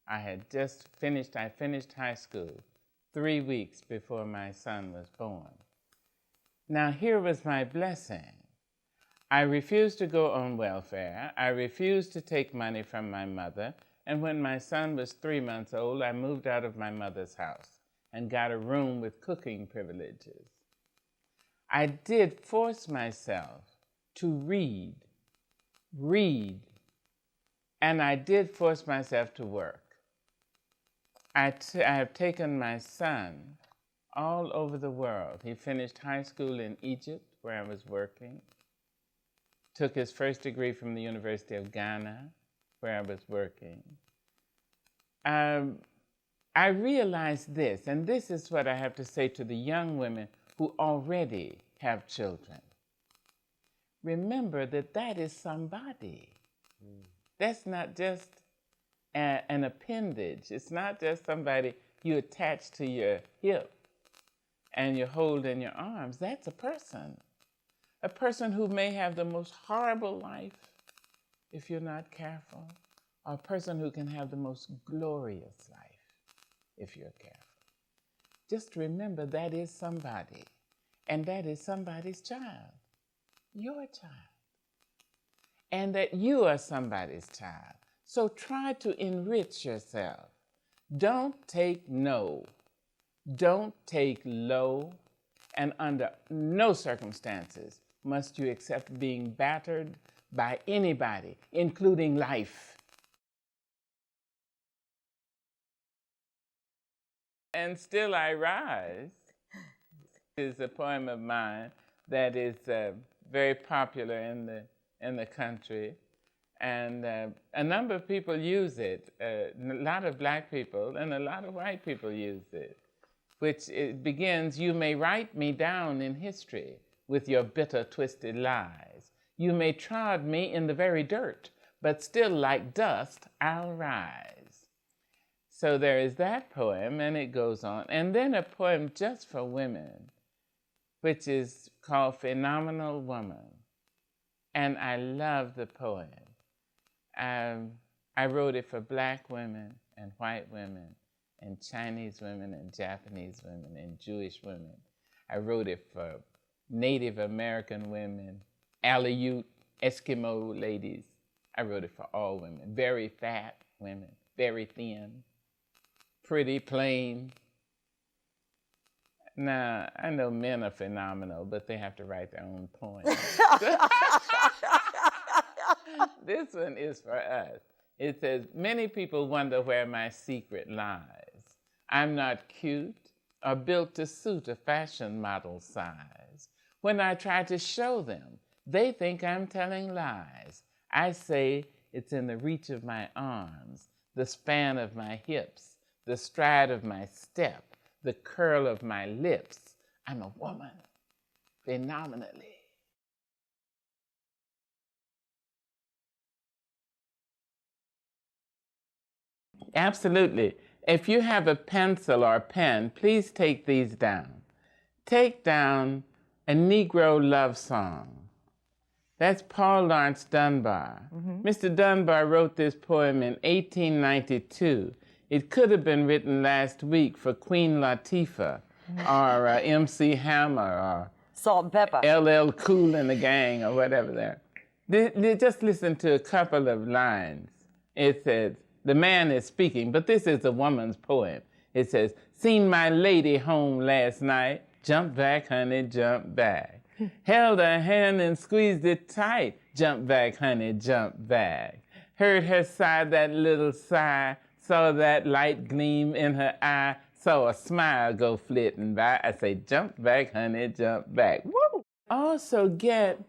I finished high school 3 weeks before my son was born. Now here was my blessing. I refused to go on welfare. I refused to take money from my mother And when my son was 3 months old, I moved out of my mother's house and got a room with cooking privileges. I did force myself to read, and I did force myself to work. I have taken my son all over the world. He finished high school in Egypt, where I was working, took his first degree from the University of Ghana, where I was working. I realized this, and this is what I have to say to the young women who already have children. Remember that that is somebody. That's not just an appendage. It's not just somebody you attach to your hip and you hold in your arms. That's a person who may have the most horrible life if you're not careful, or a person who can have the most glorious life if you're careful. Just remember that is somebody, and that is somebody's child, your child, and that you are somebody's child. So try to enrich yourself. Don't take no. Don't take low, and under no circumstances must you accept being battered by anybody, including life. And Still I Rise is a poem of mine that is very popular in the country. And a number of people use it. A lot of black people and a lot of white people use it, which it begins, "You may write me down in history with your bitter, twisted lies. You may trod me in the very dirt, but still like dust I'll rise." So there is that poem, and it goes on. And then a poem just for women, which is called Phenomenal Woman. And I love the poem. I wrote it for black women and white women and Chinese women and Japanese women and Jewish women. I wrote it for Native American women, Aleut, Eskimo ladies. I wrote it for all women, very fat women, very thin, pretty, plain. Now, I know men are phenomenal, but they have to write their own poems. This one is for us. It says, "Many people wonder where my secret lies. I'm not cute or built to suit a fashion model size. When I try to show them, they think I'm telling lies. I say it's in the reach of my arms, the span of my hips, the stride of my step, the curl of my lips. I'm a woman, phenomenally." Absolutely. If you have a pencil or a pen, please take these down. Take down A Negro Love Song. That's Paul Laurence Dunbar. Mr. Dunbar wrote this poem in 1892. It could have been written last week for Queen Latifah or MC Hammer or Salt and Pepper. LL Cool and the Gang or whatever there. Just listen to a couple of lines. It says, the man is speaking, but this is a woman's poem. It says, "Seen my lady home last night. Jump back, honey, jump back. Held her hand and squeezed it tight. Jump back, honey, jump back. Heard her sigh that little sigh. Saw that light gleam in her eye. Saw a smile go flitting by. I say, jump back, honey, jump back." Woo! Also get,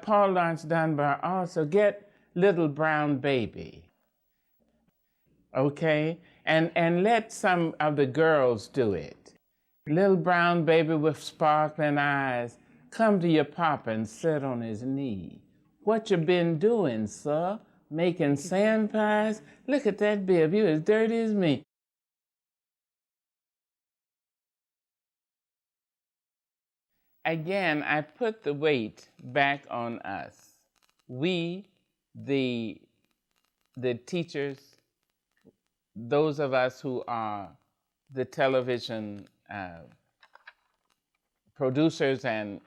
Paul Laurence Dunbar, also get Little Brown Baby. Okay? And let some of the girls do it. Little brown baby with sparkling eyes, come to your papa and sit on his knee. What you been doing, sir? Making sand pies? Look at that bib, you as dirty as me. Again, I put the weight back on us. We, the teachers, those of us who are the television producers and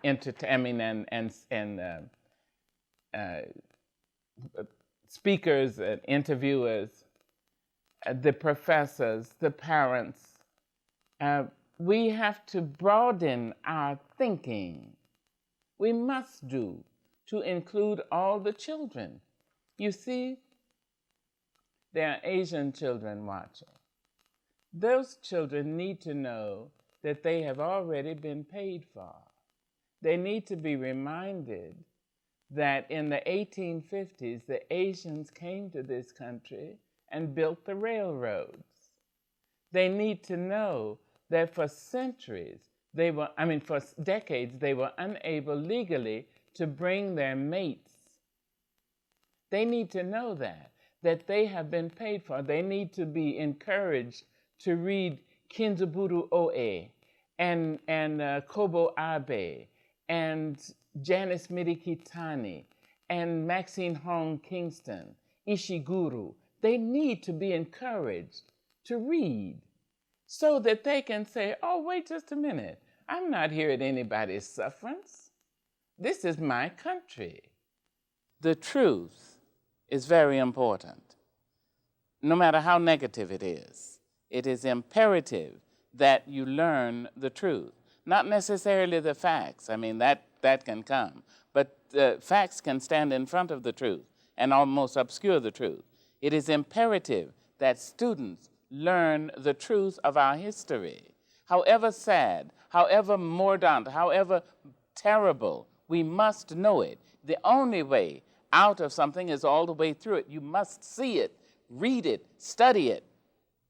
speakers and interviewers, the professors, the parents. We have to broaden our thinking. We must do to include all the children. You see, there are Asian children watching. Those children need to know that they have already been paid for. They need to be reminded that in the 1850s, the Asians came to this country and built the railroads. They need to know that for centuries, for decades, they were unable legally to bring their mates. They need to know that they have been paid for. They need to be encouraged to read Kinzaburo Oe and Kobo Abe and Janice Midikitani and Maxine Hong Kingston, Ishiguro. They need to be encouraged to read so that they can say, oh, wait just a minute. I'm not here at anybody's sufferance. This is my country. The truth is very important. No matter how negative it is imperative that you learn the truth. Not necessarily the facts. I mean, that can come. But facts can stand in front of the truth and almost obscure the truth. It is imperative that students learn the truth of our history. However sad, however mordant, however terrible, we must know it. The only way out of something is all the way through it. You must see it, read it, study it,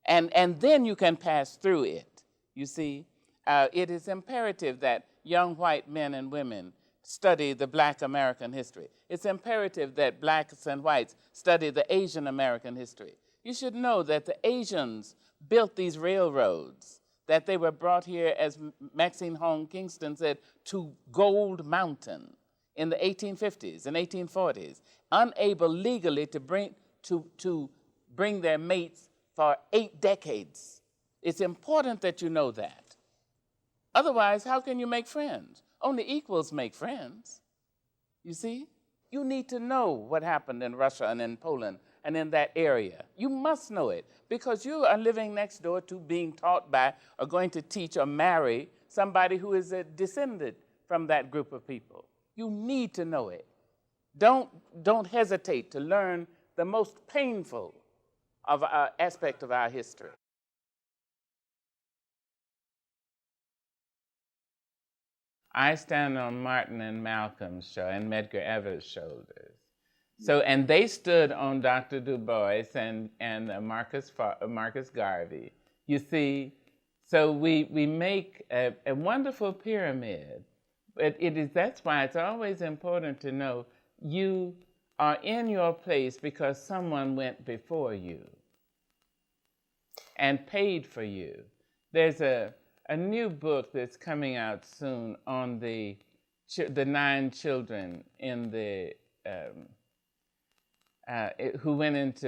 and then you can pass through it. You see, it is imperative that young white men and women study the Black American history. It's imperative that blacks and whites study the Asian American history. You should know that the Asians built these railroads, that they were brought here, as Maxine Hong Kingston said, to Gold Mountain in the 1850s and 1840s, unable legally to bring their mates for 8 decades. It's important that you know that. Otherwise, how can you make friends? Only equals make friends. You see? You need to know what happened in Russia and in Poland and in that area. You must know it because you are living next door to being taught by or going to teach or marry somebody who is a descendant from that group of people. You need to know it. Don't hesitate to learn the most painful of aspect of our history. I stand on Martin and Malcolm's show and Medgar Evers' shoulders. So, and they stood on Dr. Du Bois and Marcus Garvey. You see, so we make a wonderful pyramid. But that's why it's always important to know you are in your place because someone went before you and paid for you. There's a new book that's coming out soon on the 9 children in the who went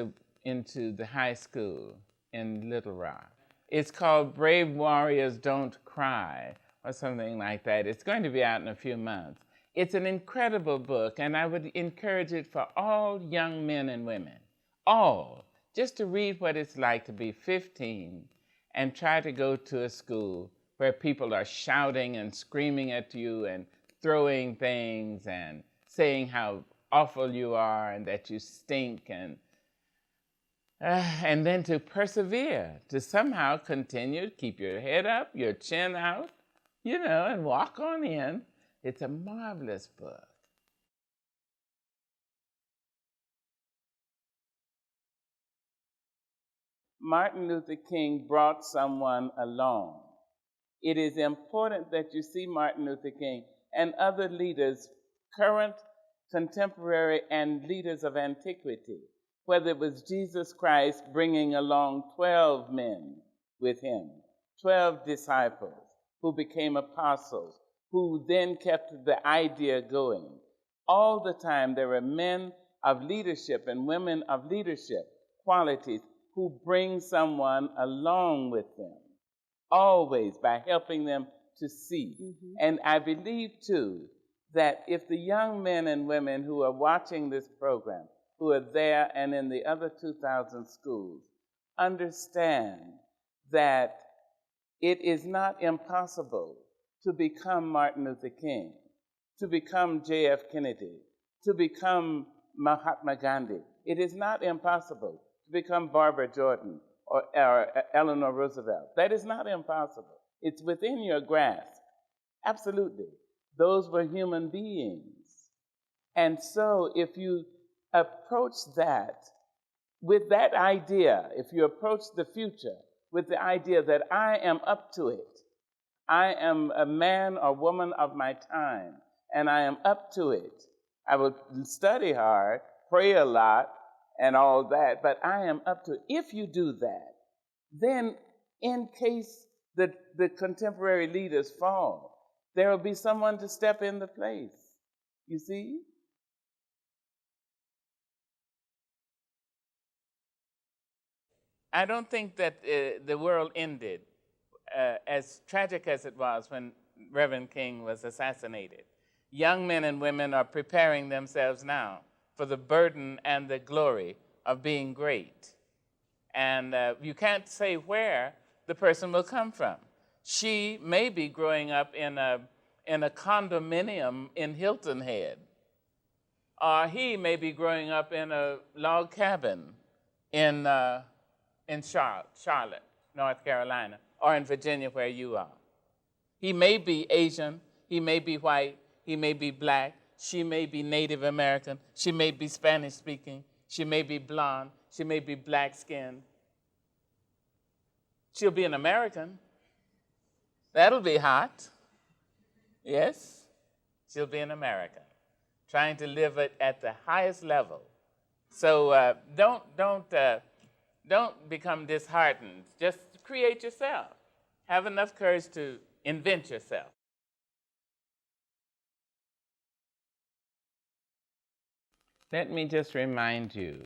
into the high school in Little Rock. It's called Brave Warriors Don't Cry or something like that. It's going to be out in a few months. It's an incredible book, and I would encourage it for all young men and women, all, just to read what it's like to be 15 and try to go to a school where people are shouting and screaming at you and throwing things and saying how awful you are and that you stink, and then to persevere, to somehow continue, keep your head up, your chin out, and walk on in. It's a marvelous book. Martin Luther King brought someone along. It is important that you see Martin Luther King and other leaders, current, contemporary, and leaders of antiquity, whether it was Jesus Christ bringing along 12 men with him, 12 disciples who became apostles, who then kept the idea going. All the time there were men of leadership and women of leadership qualities who bring someone along with them, always by helping them to see. Mm-hmm. And I believe, too, that if the young men and women who are watching this program, who are there and in the other 2,000 schools, understand that it is not impossible to become Martin Luther King, to become J.F. Kennedy, to become Mahatma Gandhi. It is not impossible to become Barbara Jordan or Eleanor Roosevelt. That is not impossible. It's within your grasp. Absolutely. Those were human beings. And so if you approach that with that idea, if you approach the future with the idea that I am up to it, I am a man or woman of my time, and I am up to it. I will study hard, pray a lot, and all that, but I am up to it. If you do that, then in case the contemporary leaders fall, there will be someone to step in the place. You see? I don't think that the world ended as tragic as it was when Reverend King was assassinated. Young men and women are preparing themselves now for the burden and the glory of being great. And you can't say where the person will come from. She may be growing up in a condominium in Hilton Head, or he may be growing up in a log cabin in Charlotte, North Carolina, or in Virginia where you are. He may be Asian, he may be white, he may be black, she may be Native American, she may be Spanish speaking, she may be blonde, she may be black skinned. She'll be an American. That'll be hot. Yes, she'll be an American, trying to live it at the highest level. So don't become disheartened. Just create yourself. Have enough courage to invent yourself. Let me just remind you,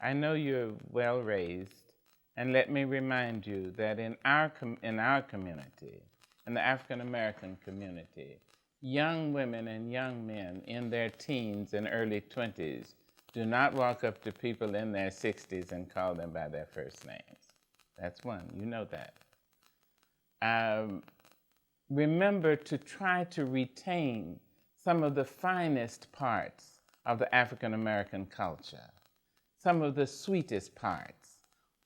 I know you're well raised, and let me remind you that in our community, in the African American community, young women and young men in their teens and early 20s do not walk up to people in their 60s and call them by their first names. That's one, you know that. Remember to try to retain some of the finest parts of the African American culture, some of the sweetest parts.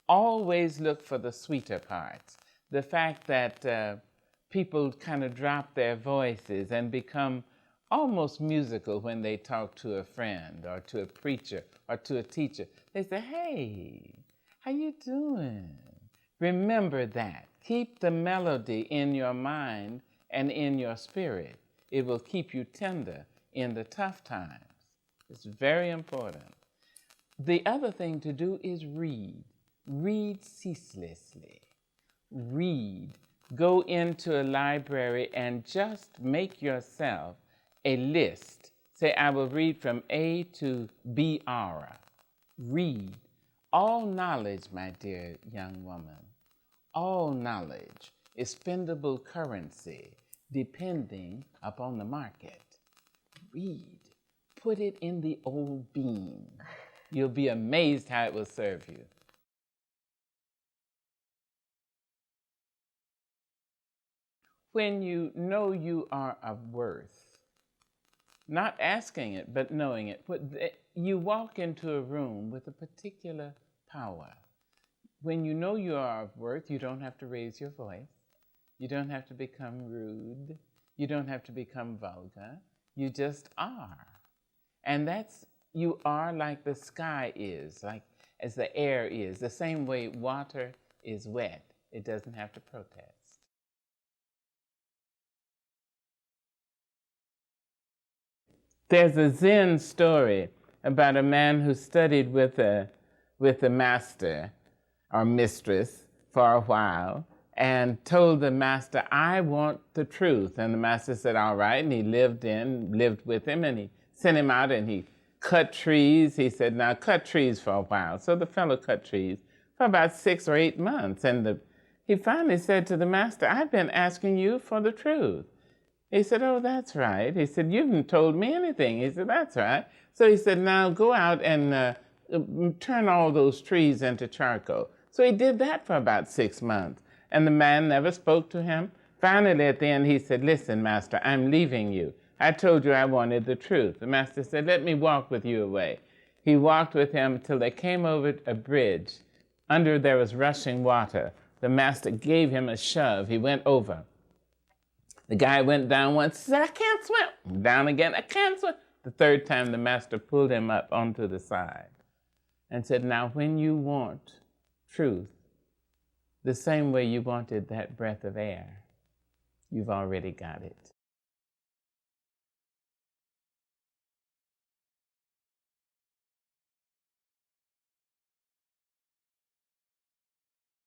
Always look for the sweeter parts. The fact that people kind of drop their voices and become almost musical when they talk to a friend or to a preacher or to a teacher. They say, hey, how you doing? Remember that. Keep the melody in your mind and in your spirit. It will keep you tender in the tough times. It's very important. The other thing to do is read. Read ceaselessly. Read. Go into a library and just make yourself a list. Say, I will read from A to B-R. Read. All knowledge, my dear young woman, all knowledge is spendable currency depending upon the market. Read. Put it in the old bean. You'll be amazed how it will serve you. When you know you are of worth, not asking it, but knowing it, you walk into a room with a particular power. When you know you are of worth, you don't have to raise your voice. You don't have to become rude. You don't have to become vulgar. You just are. And you are like the sky is, like as the air is, the same way water is wet. It doesn't have to protest. There's a Zen story about a man who studied with a master or mistress for a while and told the master, I want the truth. And the master said, all right. And he lived with him, and he sent him out and he cut trees. He said, now cut trees for a while. So the fellow cut trees for about 6 or 8 months. And he finally said to the master, I've been asking you for the truth. He said, oh, that's right. He said, you haven't told me anything. He said, that's right. So he said, now go out and turn all those trees into charcoal. So he did that for about 6 months. And the man never spoke to him. Finally, at the end, he said, listen, master, I'm leaving you. I told you I wanted the truth. The master said, let me walk with you away. He walked with him till they came over a bridge. Under there was rushing water. The master gave him a shove. He went over. The guy went down once. He said, I can't swim. Down again, I can't swim. The third time, the master pulled him up onto the side and said, now, when you want truth, the same way you wanted that breath of air, you've already got it.